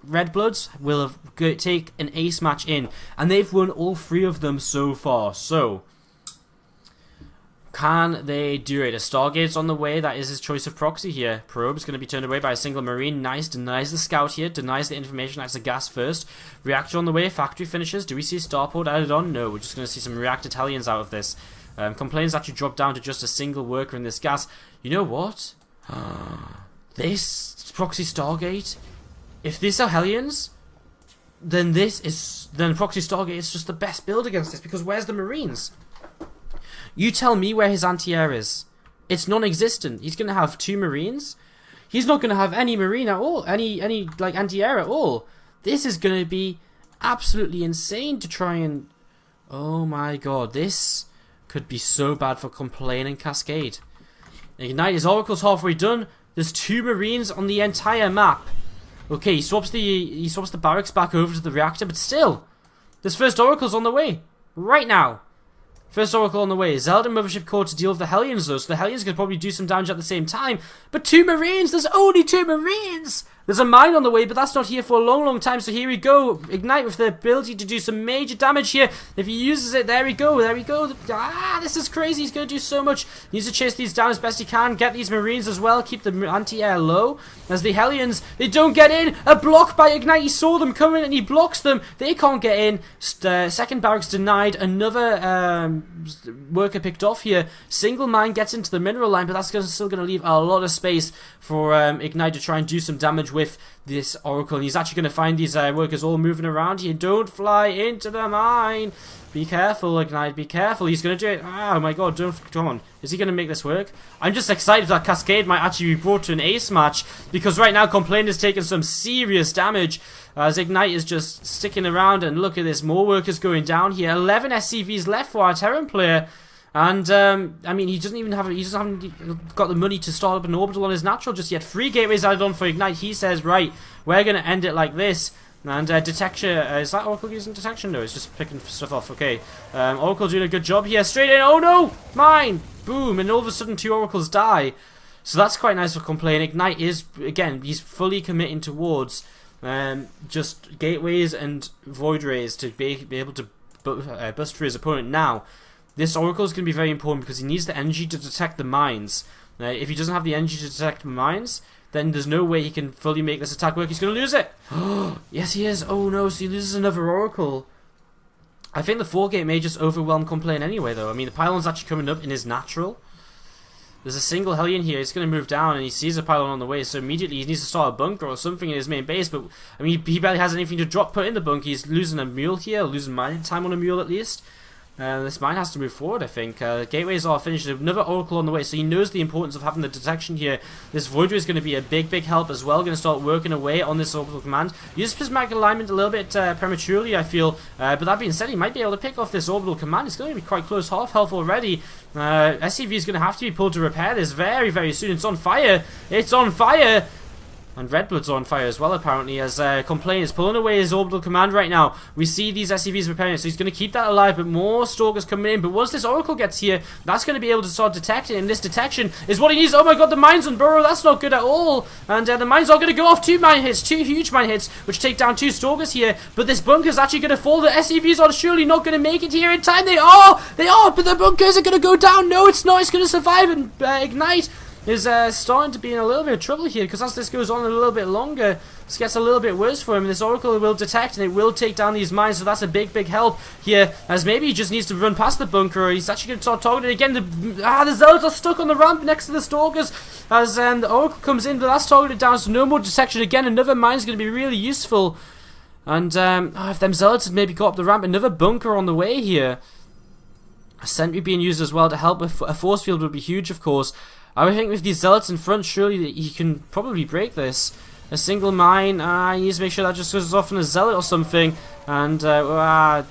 Redbloods will take an ace match in. And they've won all 3 of them so far. So, can they do it? A Stargate's on the way. That is his choice of proxy here. Probe's going to be turned away by a single Marine. Nice. Denies the scout here. Denies the information. That's a gas first. Reactor on the way. Factory finishes. Do we see a starport added on? No. We're just going to see some reactor Hellions out of this. Complaints actually dropped down to just a single worker in this gas. You know what? This proxy Stargate, if these are Hellions, then proxy Stargate is just the best build against this, because where's the Marines? You tell me where his anti-air is. It's non-existent. He's going to have 2 Marines. He's not going to have any Marine at all. Any like anti-air at all. This is going to be absolutely insane to try and... Oh my god. This could be so bad for Complain and Cascade. Ignite, his Oracle's halfway done. There's 2 Marines on the entire map. Okay, he swaps the barracks back over to the reactor, but still, this first Oracle's on the way. Right now. First Oracle on the way. Zelda Mothership Core to deal with the Hellions, though, so the Hellions could probably do some damage at the same time. But 2 Marines! There's only 2 Marines! There's a mine on the way, but that's not here for a long, long time. So here we go. Ignite with the ability to do some major damage here. If he uses it, there we go. There we go. Ah, this is crazy. He's going to do so much. He needs to chase these down as best he can. Get these Marines as well. Keep the anti-air low. As the Hellions, they don't get in. A block by Ignite. He saw them coming and he blocks them. They can't get in. Second barracks denied. Another worker picked off here. Single mine gets into the mineral line, but that's still going to leave a lot of space for Ignite to try and do some damage with this Oracle. And he's actually going to find these workers all moving around here. Don't fly into the mine. Be careful, Ignite. Be careful. He's going to do it. Oh my god, don't. Come on. Is he going to make this work? I'm just excited that Cascade might actually be brought to an ace match, because right now Complaint is taking some serious damage as Ignite is just sticking around. And look at this. More workers going down here. 11 SCVs left for our Terran player. And, I mean, he hasn't got the money to start up an orbital on his natural just yet. 3 gateways added on for Ignite. He says, right, we're going to end it like this. And, detection, is that Oracle using detection? No, it's just picking stuff off. Okay, Oracle doing a good job here. Straight in. Oh, no! Mine! Boom! And all of a sudden, 2 Oracles die. So that's quite nice for Complaint. Ignite is, again, he's fully committing towards just gateways and void rays to be able to bust through his opponent. Now, this Oracle is going to be very important because he needs the energy to detect the mines. If he doesn't have the energy to detect the mines, then there's no way he can fully make this attack work. He's going to lose it. Yes, he is. Oh, no. So he loses another Oracle. I think the 4-gate may just overwhelm Complaint anyway, though. I mean, the pylon's actually coming up in his natural. There's a single Hellion here. He's going to move down, and he sees a pylon on the way, so immediately he needs to start a bunker or something in his main base. But, I mean, he barely has anything to put in the bunker. He's losing a mule here, losing mining time on a mule at least. This mine has to move forward, I think. Gateways are finished. Another Oracle on the way, so he knows the importance of having the detection here. This Void Ray is going to be a big, big help as well. Going to start working away on this orbital command. Use prismatic alignment a little bit prematurely, I feel. But that being said, he might be able to pick off this orbital command. It's going to be quite close, half health already. SCV is going to have to be pulled to repair this very, very soon. It's on fire. It's on fire. And Redbloods are on fire as well, apparently, as Complaint is pulling away his orbital command right now. We see these SCVs repairing it, so he's going to keep that alive, but more Stalkers coming in. But once this Oracle gets here, that's going to be able to start detecting, and this detection is what he needs. Oh my god, the mines on Burrow, that's not good at all. And the mines are going to go off. 2 mine hits, 2 huge mine hits, which take down 2 Stalkers here. But this bunker is actually going to fall. The SCVs are surely not going to make it here in time. They are, but the bunkers are going to go down. No, it's not. It's going to survive, and Ignite is starting to be in a little bit of trouble here, because as this goes on a little bit longer, this gets a little bit worse for him. This Oracle will detect and it will take down these mines, so that's a big, big help here, as maybe he just needs to run past the bunker, or he's actually going to start targeting again. The Zealots are stuck on the ramp next to the Stalkers as the Oracle comes in, but that's targeted down, so no more detection. Again, another mine is going to be really useful. And if them Zealots had maybe got up the ramp, another bunker on the way here. A sentry being used as well to help with a force field would be huge, of course. I would think with these Zealots in front, surely he can probably break this. A single mine, he needs to make sure that just goes off on a Zealot or something. And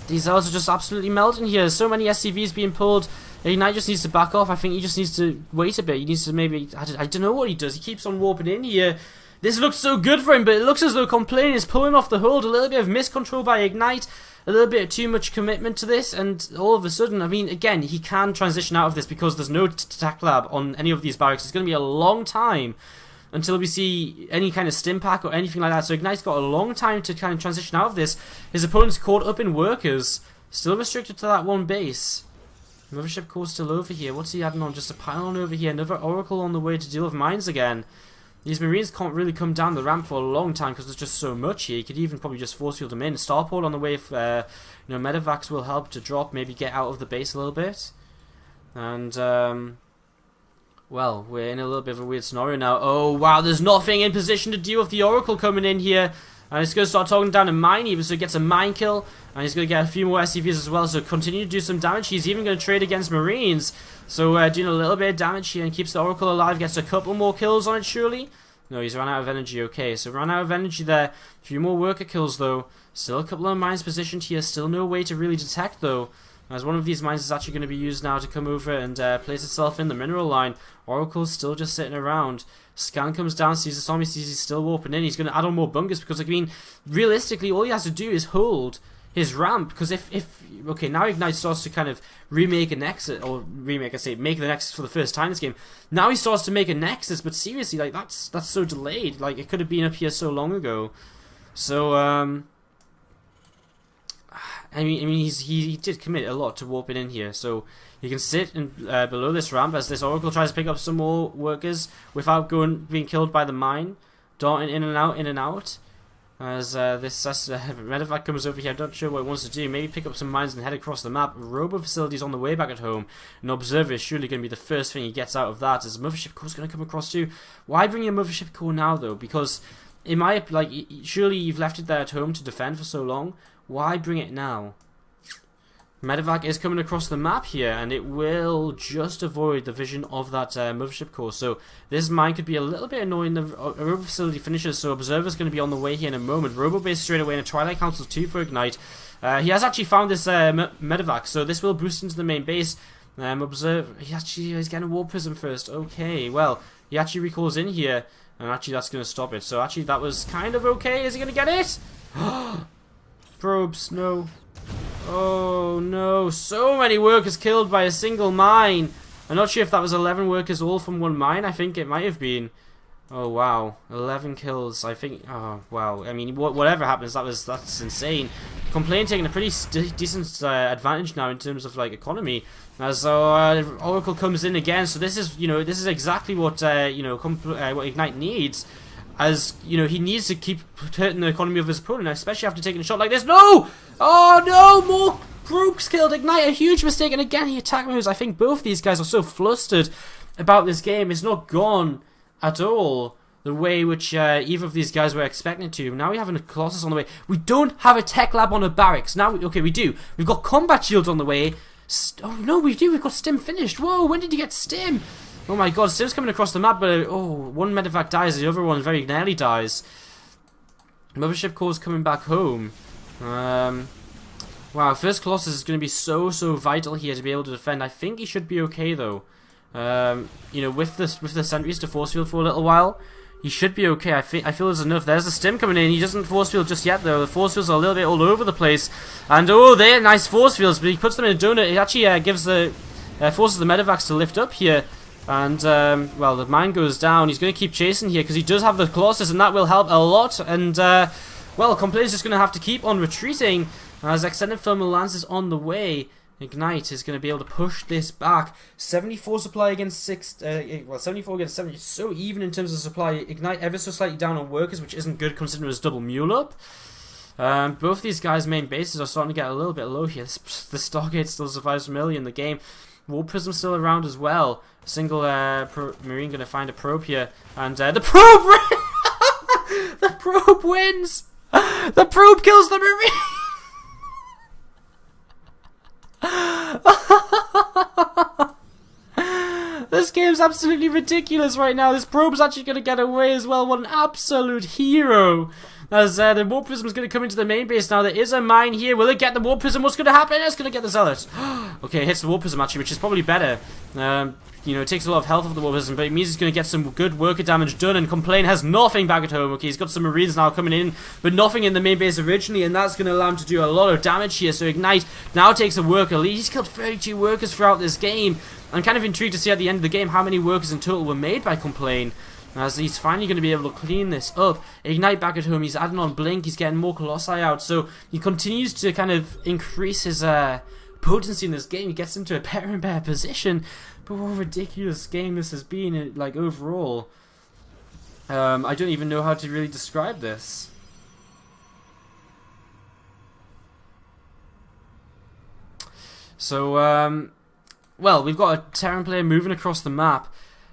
these Zealots are just absolutely melting here. So many SCVs being pulled. Ignite just needs to back off. I think he just needs to wait a bit. He needs to maybe, I don't know what he does. He keeps on warping in here. This looks so good for him, but it looks as though Complaint is pulling off the hold. A little bit of miscontrol by Ignite. A little bit too much commitment to this, and all of a sudden, I mean, again, he can transition out of this because there's no attack lab on any of these barracks. It's going to be a long time until we see any kind of stim pack or anything like that, so Ignite's got a long time to kind of transition out of this. His opponent's caught up in workers, still restricted to that one base. Mothership Core's still over here. What's he adding on? Just a pylon over here, another Oracle on the way to deal with mines again. These Marines can't really come down the ramp for a long time because there's just so much here. You could even probably just force field them in. Starport on the way, medevacs will help to drop, maybe get out of the base a little bit. And, well, we're in a little bit of a weird scenario now. Oh, wow, there's nothing in position to deal with the Oracle coming in here. And it's going to start talking down a mine even, so he gets a mine kill. And he's going to get a few more SCVs as well, so continue to do some damage. He's even going to trade against Marines. So doing a little bit of damage here and keeps the Oracle alive. Gets a couple more kills on it, surely. No, he's run out of energy. Okay, so run out of energy there. A few more worker kills, though. Still a couple of mines positioned here. Still no way to really detect, though. As one of these mines is actually going to be used now to come over and place itself in the mineral line. Oracle's still just sitting around. Scan comes down, sees the zombie, sees he's still warping in. He's going to add on more bunkers because, I mean, realistically, all he has to do is hold. his ramp, because if okay, now Ignite starts to kind of remake a Nexus, or remake, I say, make the Nexus for the first time this game. Now he starts to make a Nexus, but seriously, like, that's so delayed. Like, it could have been up here so long ago. So, I mean, he did commit a lot to warping in here, so he can sit below this ramp as this Oracle tries to pick up some more workers without being killed by the mine, darting in and out. As this medevac comes over here, I'm not sure what it wants to do. Maybe pick up some mines and head across the map. Robo facility's on the way back at home. An observer is surely going to be the first thing he gets out of that. As a mothership core is going to come across too. Why bring a mothership core now though? Because in my surely you've left it there at home to defend for so long. Why bring it now? Medevac is coming across the map here, and it will just avoid the vision of that mothership core. So this mine could be a little bit annoying. The Robo facility finishes, so Observer's going to be on the way here in a moment. Robo base straight away, and a Twilight Council 2 for Ignite. He has actually found this Medevac, so this will boost into the main base. He's getting a War Prism first. Okay, well, he actually recalls in here, and actually that's going to stop it. So actually that was kind of okay. Is he going to get it? Probes, no. Oh no, so many workers killed by a single mine. I'm not sure if that was 11 workers all from one mine. I think it might have been. Oh wow, 11 kills. I think, oh wow. I mean, whatever happens, that's insane. Complain taking a pretty decent advantage now in terms of like economy. As Oracle comes in again, so this is exactly what what Ignite needs. As, he needs to keep hurting the economy of his opponent, especially after taking a shot like this. No! Oh no! More groups killed. Ignite, a huge mistake. And again, he attack moves. I think both these guys are so flustered about this game. It's not gone at all the way which either of these guys were expecting it to. Now we have a Colossus on the way. We don't have a tech lab on a barracks. Now, okay, we do. We've got combat shields on the way. Oh no, we do. We've got Stim finished. Whoa, when did you get Stim? Oh my god, Stim's coming across the map, but one medevac dies, the other one very nearly dies. Mothership core's coming back home. Wow, first Colossus is going to be so vital here to be able to defend. I think he should be okay though. With the sentries to force field for a little while, he should be okay. I feel there's enough. There's a Stim coming in. He doesn't force field just yet though. The force fields are a little bit all over the place. And they're nice force fields, but he puts them in a donut. It actually gives the forces the medevacs to lift up here. And, well, the mine goes down. He's going to keep chasing here because he does have the Colossus, and that will help a lot. And, well, Complain's just going to have to keep on retreating as Extended Thermal Lance is on the way. Ignite is going to be able to push this back. 74 supply against 74 against 70. So even in terms of supply. Ignite ever so slightly down on workers, which isn't good considering it's double mule up. Both these guys' main bases are starting to get a little bit low here. The Stargate still survives from early in the game. War Prism still around as well. Single Marine going to find a probe here. And the probe the probe wins! The probe kills the Marine! This game's absolutely ridiculous right now. This probe's actually going to get away as well. What an absolute hero. As the War Prism is going to come into the main base now. There is a mine here. Will it get the War Prism? What's going to happen? It's going to get the Zealot. Okay, it hits the War Prism actually, which is probably better. It takes a lot of health off the War Prism, but it means he's going to get some good worker damage done, and Complain has nothing back at home. Okay, he's got some Marines now coming in, but nothing in the main base originally, and that's going to allow him to do a lot of damage here. So Ignite now takes a worker lead. He's killed 32 workers throughout this game. I'm kind of intrigued to see at the end of the game how many workers in total were made by Complain, as he's finally going to be able to clean this up. Ignite back at home, he's adding on Blink, he's getting more Colossi out, so he continues to kind of increase his potency in this game. He gets into a better and better position. But what a ridiculous game this has been, like, overall. I don't even know how to really describe this. So, well, we've got a Terran player moving across the map.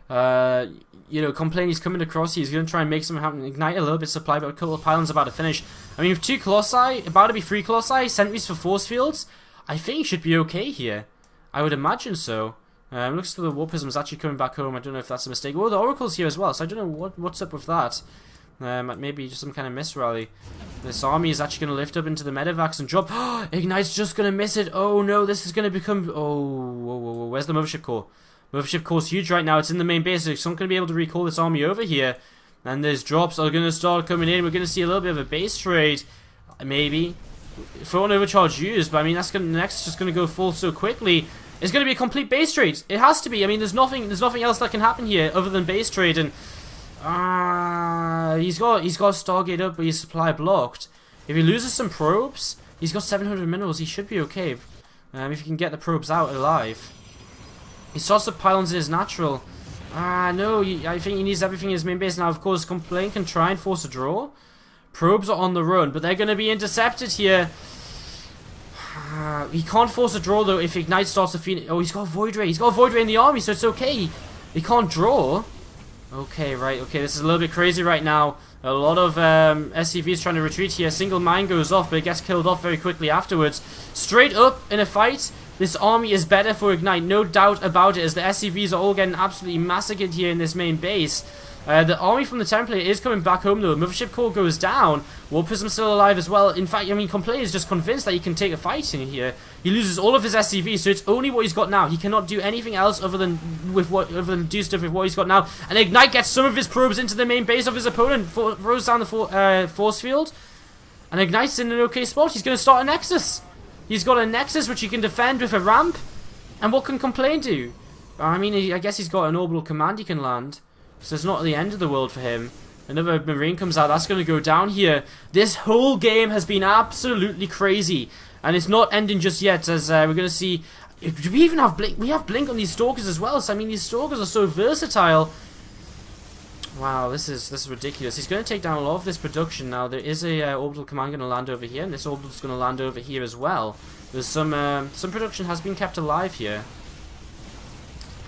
Complain, he's coming across. He's going to try and make something happen. Ignite a little bit of supply, but a couple of pylons about to finish. I mean, with 2 Colossi, about to be 3 Colossi, sentries for force fields, I think he should be okay here. I would imagine so. Looks like the War Prism is actually coming back home. I don't know if that's a mistake. Oh, the Oracle's here as well, so I don't know what's up with that. Maybe just some kind of miss rally. This army is actually going to lift up into the medevacs and drop. Ignite's just going to miss it. Oh no, this is going to become... Oh, whoa. Where's the Mothership Core? Mothership Core's huge right now. It's in the main base, so it's not going to be able to recall this army over here. And there's drops are going to start coming in. We're going to see a little bit of a base trade. Maybe. Phone overcharge used, but I mean that's gonna next just gonna go full so quickly. It's gonna be a complete base trade. It has to be. I mean, there's nothing else that can happen here other than base trade, and he's got Stargate up, but his supply blocked. If he loses some probes, he's got 700 minerals. He should be okay. If he can get the probes out alive. He starts up pylons in his natural. No, I think he needs everything in his main base now. Of course, Complaint can try and force a draw. Probes are on the run, but they're going to be intercepted here. He can't force a draw though if Ignite starts to feed. Oh, he's got a Void Ray. He's got a Void Ray in the army, so it's okay. He can't draw. Okay, right. Okay, this is a little bit crazy right now. A lot of SCVs trying to retreat here. Single mine goes off, but it gets killed off very quickly afterwards. Straight up in a fight, this army is better for Ignite, no doubt about it, as the SCVs are all getting absolutely massacred here in this main base. The army from the Template is coming back home though. Mothership Core goes down. War Prism's still alive as well. In fact, I mean, Complaint is just convinced that he can take a fight in here. He loses all of his SCVs, so it's only what he's got now. He cannot do anything else other than do stuff with what he's got now. And Ignite gets some of his probes into the main base of his opponent, throws down the force field, and Ignite's in an okay spot. He's going to start a Nexus. He's got a Nexus which he can defend with a ramp. And what can Complaint do? I mean, I guess he's got an orbital command he can land. So it's not the end of the world for him. Another Marine comes out. That's going to go down here. This whole game has been absolutely crazy. And it's not ending just yet, as we're going to see. Do we even have Blink? We have Blink on these Stalkers as well. So, I mean, these Stalkers are so versatile. Wow, this is ridiculous. He's going to take down a lot of this production now. There is a orbital command going to land over here. And this orbital is going to land over here as well. There's some production has been kept alive here.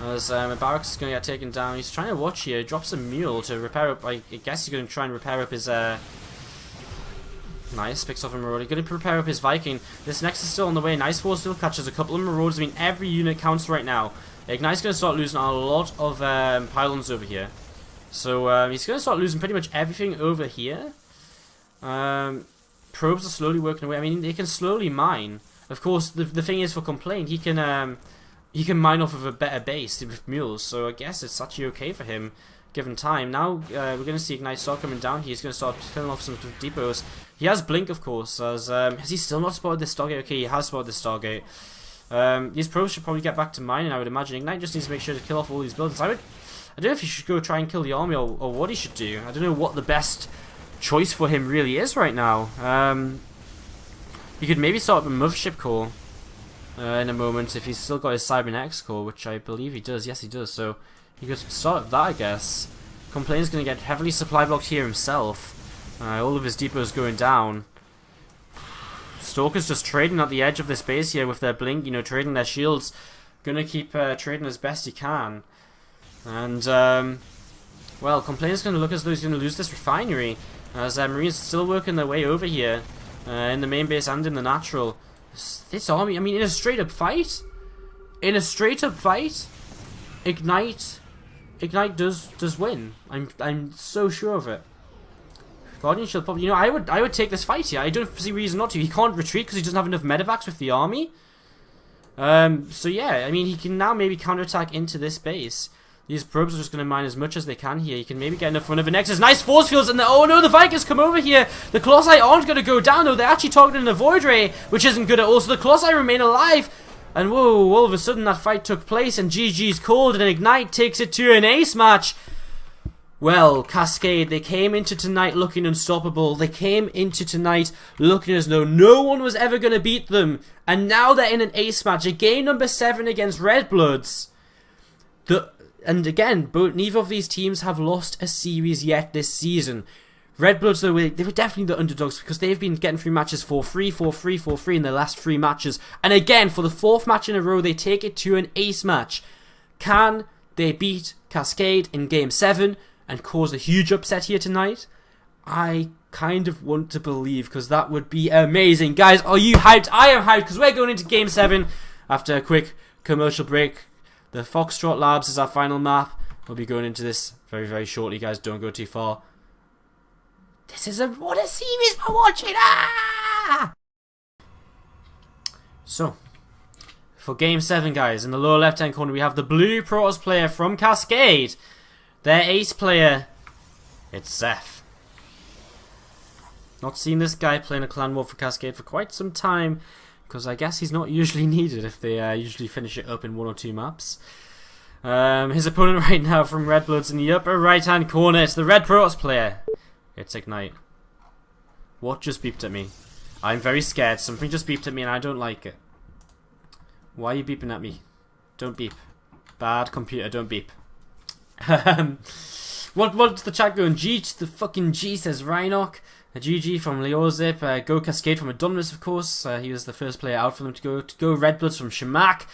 As Barracks is going to get taken down. He's trying to watch here. Drops a mule to repair up. I guess he's going to try and repair up his... Nice. Picks off a Marauder. Going to repair up his Viking. This next is still on the way. Nice force field catches a couple of Marauders. I mean, every unit counts right now. Ignite's going to start losing a lot of pylons over here. So he's going to start losing pretty much everything over here. Probes are slowly working away. I mean, they can slowly mine. Of course, the thing is for Complaint, he can mine off of a better base with mules, so I guess it's actually okay for him, given time. Now, we're going to see Ignite start coming down. He's going to start killing off some depots. He has Blink, of course, as, has he still not spotted this Stargate? Okay, he has spotted this Stargate. These probes should probably get back to mining, I would imagine. Ignite just needs to make sure to kill off all these buildings. I don't know if he should go try and kill the army, or what he should do. I don't know what the best choice for him really is right now. He could maybe start up a Mothership Core. In a moment, if he's still got his Cybernetics core, which I believe he does. Yes, he does. So he could start up that, I guess. Complaint's going to get heavily supply blocked here himself. All of his depots going down. Stalker's just trading at the edge of this base here with their Blink, you know, trading their shields. Gonna keep trading as best he can. And, well, Complaint's going to look as though he's going to lose this refinery. As Marines still working their way over here. In the main base and in the natural. This army, I mean, in a straight up fight, Ignite does win. I'm so sure of it. Guardian Shield probably, you know, I would take this fight here. I don't see reason not to. He can't retreat because he doesn't have enough medevacs with the army. So yeah, I mean, he can now maybe counterattack into this base. These probes are just going to mine as much as they can here. You can maybe get enough for another Nexus. Nice force fields, and oh no, the Vikings come over here. The Colossi aren't going to go down, though. They're actually targeting the Void Ray, which isn't good at all. So the Colossi remain alive. And whoa, all of a sudden that fight took place, and GG's called, and Ignite takes it to an ace match. Well, Cascade, they came into tonight looking unstoppable. They came into tonight looking as though no one was ever going to beat them. And now they're in an ace match, a game number 7 against Redbloods. And again, neither of these teams have lost a series yet this season. Redbloods, though, they were definitely the underdogs because they've been getting through matches 4-3, 4-3, 4-3 in their last 3 matches. And again, for the 4th match in a row, they take it to an ace match. Can they beat Cascade in Game 7 and cause a huge upset here tonight? I kind of want to believe, because that would be amazing. Guys, are you hyped? I am hyped because we're going into Game 7 after a quick commercial break. The Foxtrot Labs is our final map. We'll be going into this very, very shortly, guys. Don't go too far. This is what a series we're watching! Ah! So, for Game 7, guys, in the lower left-hand corner, we have the blue Protoss player from Cascade. Their ace player, it's Zeph. Not seen this guy playing a clan war for Cascade for quite some time, because I guess he's not usually needed if they usually finish it up in 1 or 2 maps. His opponent right now from Redbloods in the upper right hand corner, it's the Red Protoss player. It's Ignite. What just beeped at me? I'm very scared. Something just beeped at me and I don't like it. Why are you beeping at me? Don't beep. Bad computer, don't beep. What's the chat going? G to the fucking G, says Rhinoc. A GG from Leozip. Go Cascade from Anonymous, of course. He was the first player out for them to go. Redbloods from Shamak.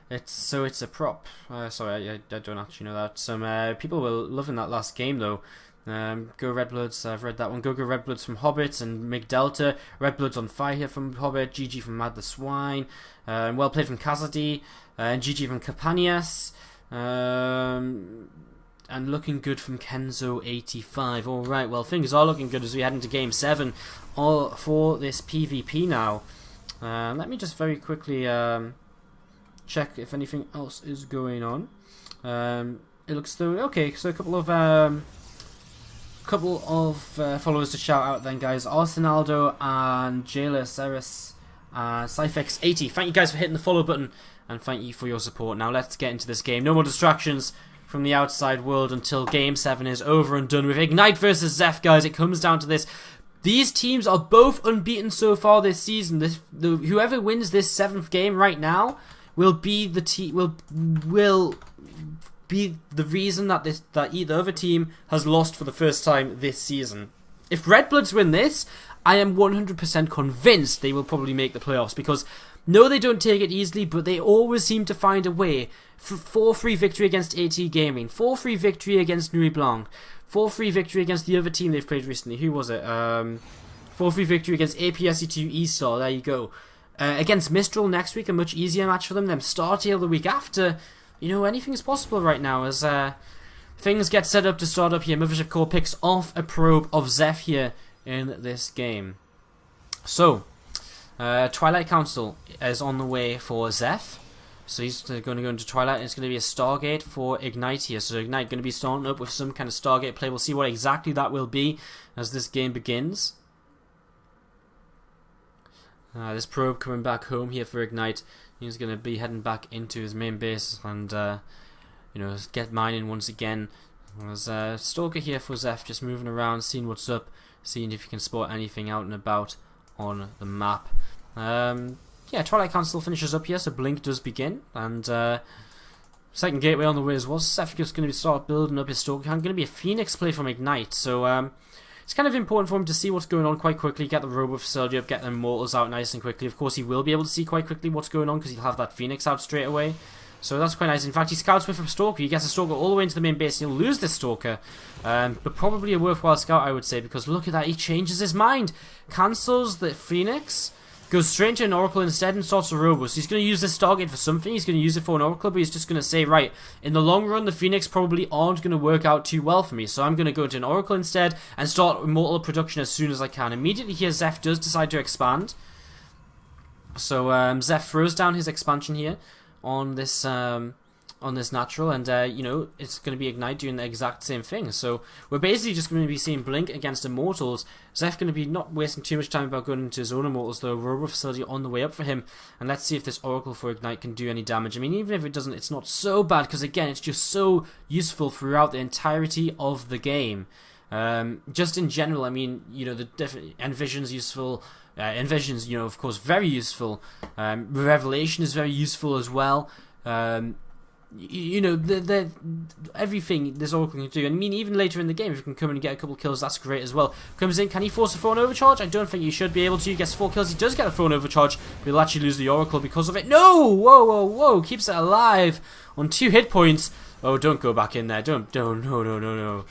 It's a prop. Sorry, I don't actually know that. Some people were loving that last game though. Go Redbloods, I've read that one. Go Redbloods from Hobbits and Mig Delta. Redbloods on fire here from Hobbit. GG from Mad the Swine. Well played from Cascade. And GG from Capanias. And looking good from Kenzo85. Alright, well, things are looking good as we head into Game 7 for this PvP now. Let me just very quickly check if anything else is going on. It looks though okay, so a couple of followers to shout out then, guys. Arsenaldo and Jailer Ceres, Cyphex80. Thank you guys for hitting the follow button and thank you for your support. Now let's get into this game. No more distractions from the outside world until Game 7 is over and done with. Ignite versus Zeph, guys. It comes down to this. These teams are both unbeaten so far this season. Whoever wins this 7th game right now will be the will be the reason that the other team has lost for the first time this season. If Redbloods win this, I am 100% convinced they will probably make the playoffs, because no, they don't take it easily, but they always seem to find a way. 4-3 victory against AT Gaming, 4-3 victory against Nuit Blanc, 4-3 victory against the other team they've played recently. Who was it? 4-3 victory against APSC2ITL. There you go. Against Mistral next week, a much easier match for them. Then SC2ITL the week after. You know, anything is possible right now as things get set up to start up here. Mothership Core picks off a probe of Zeph here in this game. So, Twilight Council is on the way for Zeph. So he's going to go into Twilight, and it's going to be a Stargate for Ignite here. So Ignite going to be starting up with some kind of Stargate play. We'll see what exactly that will be as this game begins. This probe coming back home here for Ignite. He's going to be heading back into his main base and you know, get mining once again. There's a Stalker here for Zeph, just moving around, seeing what's up, seeing if you can spot anything out and about on the map. Yeah, Twilight Council finishes up here, so Blink does begin, and second gateway on the way as well. Zeph just going to start building up his Stalker. Going to be a Phoenix play from Ignite, so it's kind of important for him to see what's going on quite quickly, get the Robo facility up, get the Immortals out nice and quickly. Of course, he will be able to see quite quickly what's going on because he'll have that Phoenix out straight away. So that's quite nice. In fact, he scouts with a Stalker. He gets a Stalker all the way into the main base. He'll lose this Stalker, but probably a worthwhile scout, I would say, because look at that. He changes his mind. Cancels the Phoenix, goes straight into an Oracle instead and starts a Robo. So he's going to use this Stargate for something. He's going to use it for an Oracle, but he's just going to say, right, in the long run, the Phoenix probably aren't going to work out too well for me. So I'm going to go into an Oracle instead and start Immortal production as soon as I can. Immediately here, Zeph does decide to expand. So Zeph throws down his expansion here on this natural, and you know, it's going to be Ignite doing the exact same thing. So we're basically just going to be seeing Blink against Immortals. Zeph going to be not wasting too much time about going into his own Immortals, though. Robo facility on the way up for him, and let's see if this Oracle for Ignite can do any damage. I mean, even if it doesn't, it's not so bad, because again, it's just so useful throughout the entirety of the game. Just in general, I mean, you know, the different Envision's useful. Envision's, you know, of course, very useful. Revelation is very useful as well. You know, everything this Oracle can do. I mean, even later in the game, if you can come in and get a couple kills, that's great as well. Comes in, can he force a phone overcharge? I don't think he should be able to. He gets 4 kills. He does get a phone overcharge, but he'll actually lose the Oracle because of it. No! Whoa, whoa, whoa! Keeps it alive on 2 hit points. Oh, don't go back in there. No.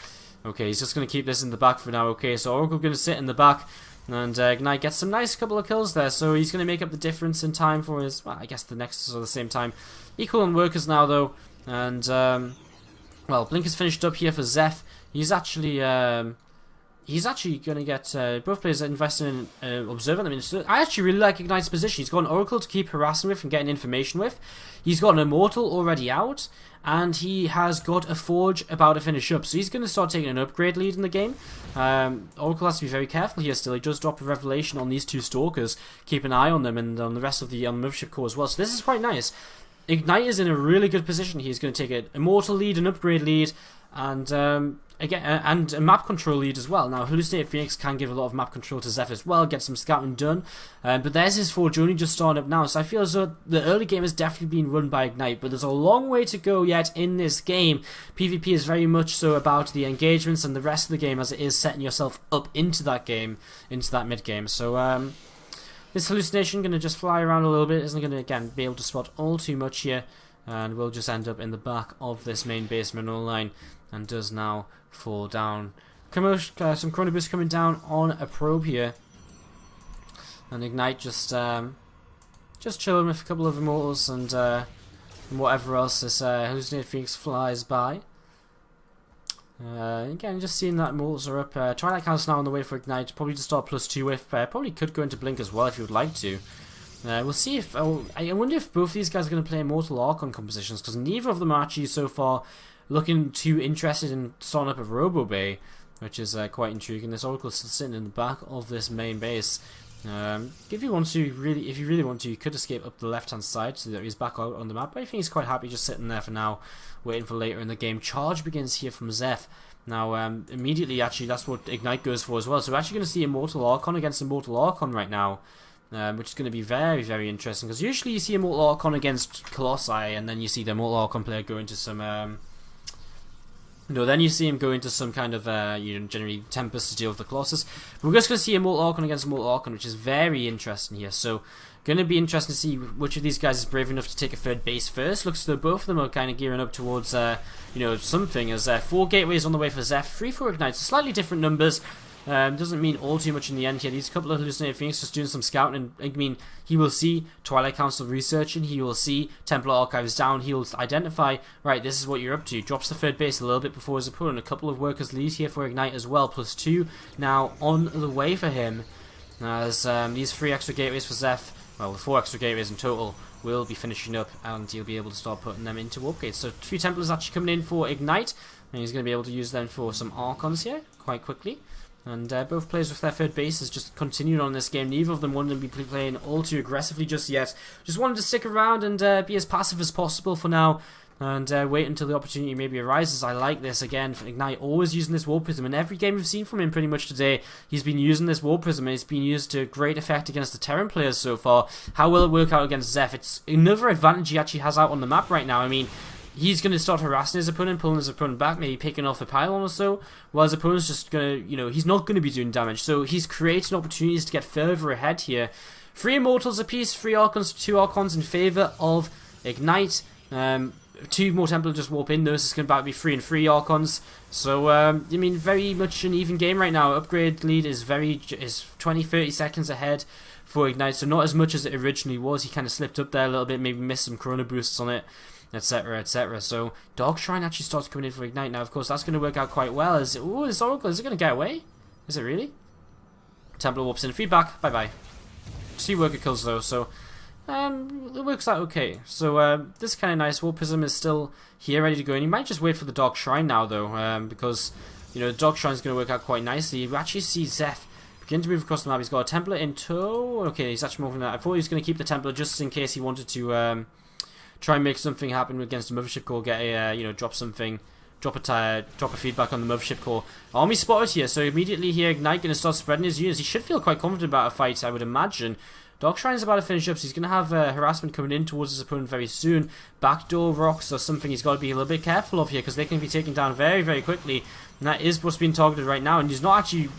Okay, he's just going to keep this in the back for now. Okay, so Oracle going to sit in the back. And Ignite gets some nice couple of kills there, so he's going to make up the difference in time for his, well, I guess the Nexus are the same time. Equal on workers now, though, and, well, Blink is finished up here for Zeph. He's actually, he's actually going to get both players investing in observing them. So I actually really like Ignite's position. He's got an Oracle to keep harassing with and getting information with. He's got an Immortal already out, and he has got a Forge about to finish up. So he's going to start taking an upgrade lead in the game. Oracle has to be very careful here still. He does drop a Revelation on these two Stalkers. Keep an eye on them and on the rest of the Mothership Core as well. So this is quite nice. Ignite is in a really good position. He's going to take an Immortal lead, an upgrade lead, and and a map control lead as well. Now, Hallucinated Phoenix can give a lot of map control to Zeph as well, get some scouting done. But there's his Forge only just starting up now, so I feel as though the early game has definitely been run by Ignite, but there's a long way to go yet in this game. PvP is very much so about the engagements and the rest of the game as it is setting yourself up into that game, into that mid game. So this hallucination going to just fly around a little bit, isn't going to again be able to spot all too much here, and we'll just end up in the back of this main base mineral line, and does now fall down. Some Chrono Boost coming down on a probe here, and Ignite just chilling with a couple of Immortals and whatever else this Hallucinated Phoenix flies by. Again, just seeing that Immortals are up. Twilight Council now on the way for Ignite, probably to start +2 with. Probably could go into Blink as well if you would like to. We'll see if... I wonder if both these guys are going to play Immortal Archon compositions, because neither of them are actually so far looking too interested in starting up a Robo Bay, which is quite intriguing. This Oracle is still sitting in the back of this main base. If you really want to, you could escape up the left-hand side so that he's back out on the map. But I think he's quite happy just sitting there for now, waiting for later in the game. Charge begins here from Zeph. Now, immediately, actually, that's what Ignite goes for as well. So we're actually going to see Immortal Archon against Immortal Archon right now, which is going to be very, very interesting. Because usually you see Immortal Archon against Colossi, and then you see the Immortal Archon player go into some... then you see him go into some kind of, generally Tempest to deal with the Colossus. But we're just going to see Immortal Archon against Immortal Archon, which is very interesting here. So, going to be interesting to see which of these guys is brave enough to take a third base first. Looks as though both of them are kind of gearing up towards, something. As 4 gateways on the way for Zeph, 3 for Ignite. So slightly different numbers. Doesn't mean all too much in the end here. These couple of Hallucinated Phoenix just doing some scouting. I mean, he will see Twilight Council researching. He will see Templar Archives down. He'll identify, right, this is what you're up to. Drops the third base a little bit before his opponent. A couple of workers lead here for Ignite as well. +2 now on the way for him. As these 3 extra gateways for Zeph, well, the 4 extra gateways in total, will be finishing up, and he'll be able to start putting them into warp gates. So 3 Templars actually coming in for Ignite, and he's going to be able to use them for some Archons here quite quickly. And both players with their third bases just continuing on this game. Neither of them wanted to be playing all too aggressively just yet. Just wanted to stick around and be as passive as possible for now. And wait until the opportunity maybe arises. I like this again for Ignite, always using this Warp Prism. In every game we've seen from him pretty much today, he's been using this Warp Prism, and it's been used to great effect against the Terran players so far. How will it work out against Zeph? It's another advantage he actually has out on the map right now. I mean, he's going to start harassing his opponent, pulling his opponent back, maybe picking off a pylon or so, while his opponent's just going to, he's not going to be doing damage. So he's creating opportunities to get further ahead here. 3 Immortals apiece, 3 Archons, 2 Archons in favour of Ignite. 2 more Templars just warp in, those is going to be 3 and 3 Archons. So, I mean, very much an even game right now. Upgrade lead is 20-30 seconds ahead for Ignite, so not as much as it originally was. He kind of slipped up there a little bit, maybe missed some Chrono Boosts on it, etc, etc. So Dark Shrine actually starts coming in for Ignite. Now, of course, that's going to work out quite well. This Oracle, is it going to get away? Is it really? Templar warps in. Feedback. Bye-bye. 2 worker kills, though, so it works out okay. So this is kind of nice. Warp Prism is still here, ready to go. And you might just wait for the Dark Shrine now, though, because, the Dark Shrine is going to work out quite nicely. You actually see Zeph begin to move across the map. He's got a Templar in tow. Okay, he's actually moving that. I thought he was going to keep the Templar just in case he wanted to try and make something happen against the Mothership Core, get a, drop something, drop a feedback on the Mothership Core. Army spotted here, so immediately here, Ignite going to start spreading his units. He should feel quite confident about a fight, I would imagine. Dark Shrine's about to finish up, so he's going to have harassment coming in towards his opponent very soon. Backdoor rocks or something he's got to be a little bit careful of here, because they can be taken down very, very quickly. And that is what's being targeted right now, and he's not actually,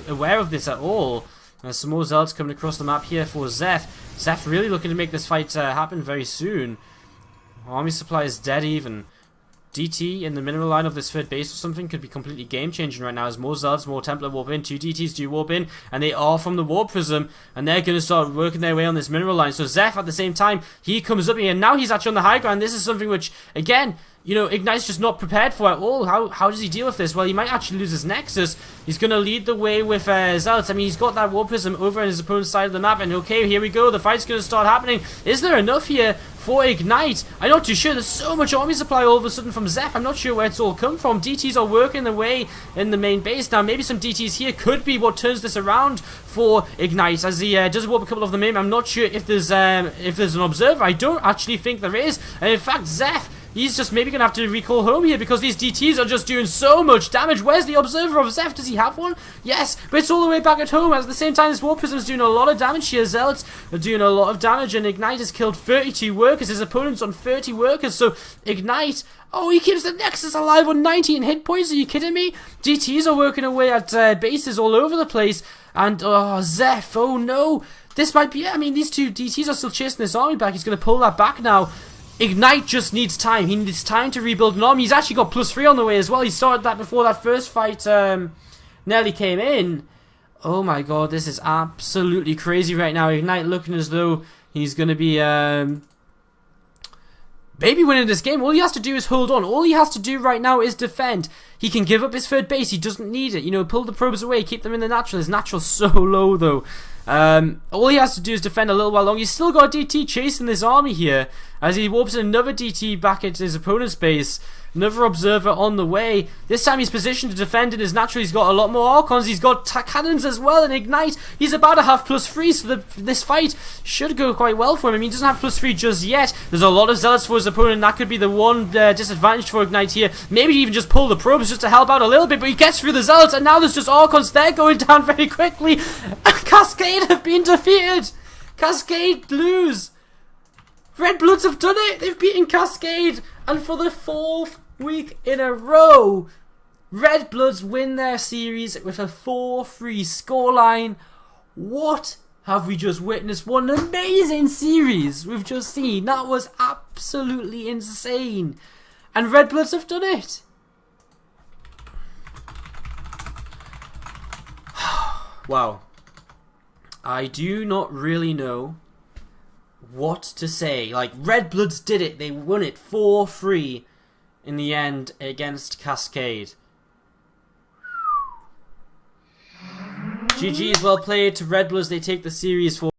aware of this at all. Some more Zealots coming across the map here for Zeph. Zeph really looking to make this fight happen very soon. Army supply is dead even. DT in the mineral line of this third base or something could be completely game-changing right now as more Zealots, more Templar warp in, 2 DTs do warp in, and they are from the Warp Prism, and they're going to start working their way on this mineral line. So Zeph, at the same time, he comes up here, and now he's actually on the high ground. This is something which, again, you know, Ignite's just not prepared for it at all. How does he deal with this? Well, he might actually lose his Nexus. He's going to lead the way with Zealots. I mean, he's got that War Prism over on his opponent's side of the map, and okay, here we go. The fight's going to start happening. Is there enough here for Ignite? I'm not too sure. There's so much army supply all of a sudden from Zeph. I'm not sure where it's all come from. DTs are working their way in the main base. Now, maybe some DTs here could be what turns this around for Ignite, as he does warp a couple of them in. I'm not sure if there's an observer. I don't actually think there is. And in fact, Zeph, he's just maybe going to have to recall home here because these DTs are just doing so much damage. Where's the observer of Zeph? Does he have one? Yes, but it's all the way back at home. At the same time, this War Prism is doing a lot of damage here. Zealots are doing a lot of damage, and Ignite has killed 32 workers. His opponent's on 30 workers, so Ignite... Oh, he keeps the Nexus alive on 19 hit points. Are you kidding me? DTs are working away at bases all over the place. And, oh, Zeph, oh no. This might be it. I mean, these two DTs are still chasing this army back. He's going to pull that back now. Ignite just needs time. He needs time to rebuild an army. He's actually got +3 on the way as well. He started that before that first fight nearly came in. Oh my god, this is absolutely crazy right now. Ignite looking as though he's going to be maybe winning this game. All he has to do is hold on. All he has to do right now is defend. He can give up his third base. He doesn't need it. You know, pull the probes away, keep them in the natural. His natural's so low though. All he has to do is defend a little while longer. He's still got a DT chasing this army here as he warps another DT back into his opponent's base. Another observer on the way. This time he's positioned to defend in his natural. He's got a lot more Archons. He's got cannons as well and Ignite. He's about to have +3, so this fight should go quite well for him. I mean, he doesn't have +3 just yet. There's a lot of Zealots for his opponent. That could be the one disadvantage for Ignite here. Maybe even just pull the probes just to help out a little bit, but he gets through the Zealots, and now there's just Archons. They're going down very quickly. Cascade have been defeated. Cascade lose. Redbloods have done it. They've beaten Cascade, and for the 4th week in a row, Redbloods win their series with a 4-3 scoreline. What have we just witnessed? What an amazing series we've just seen. That was absolutely insane. And Redbloods have done it. Wow. I do not really know what to say. Like, Redbloods did it. They won it 4-3 in the end against Cascade. GG's, well played to Redbloods. They take the series for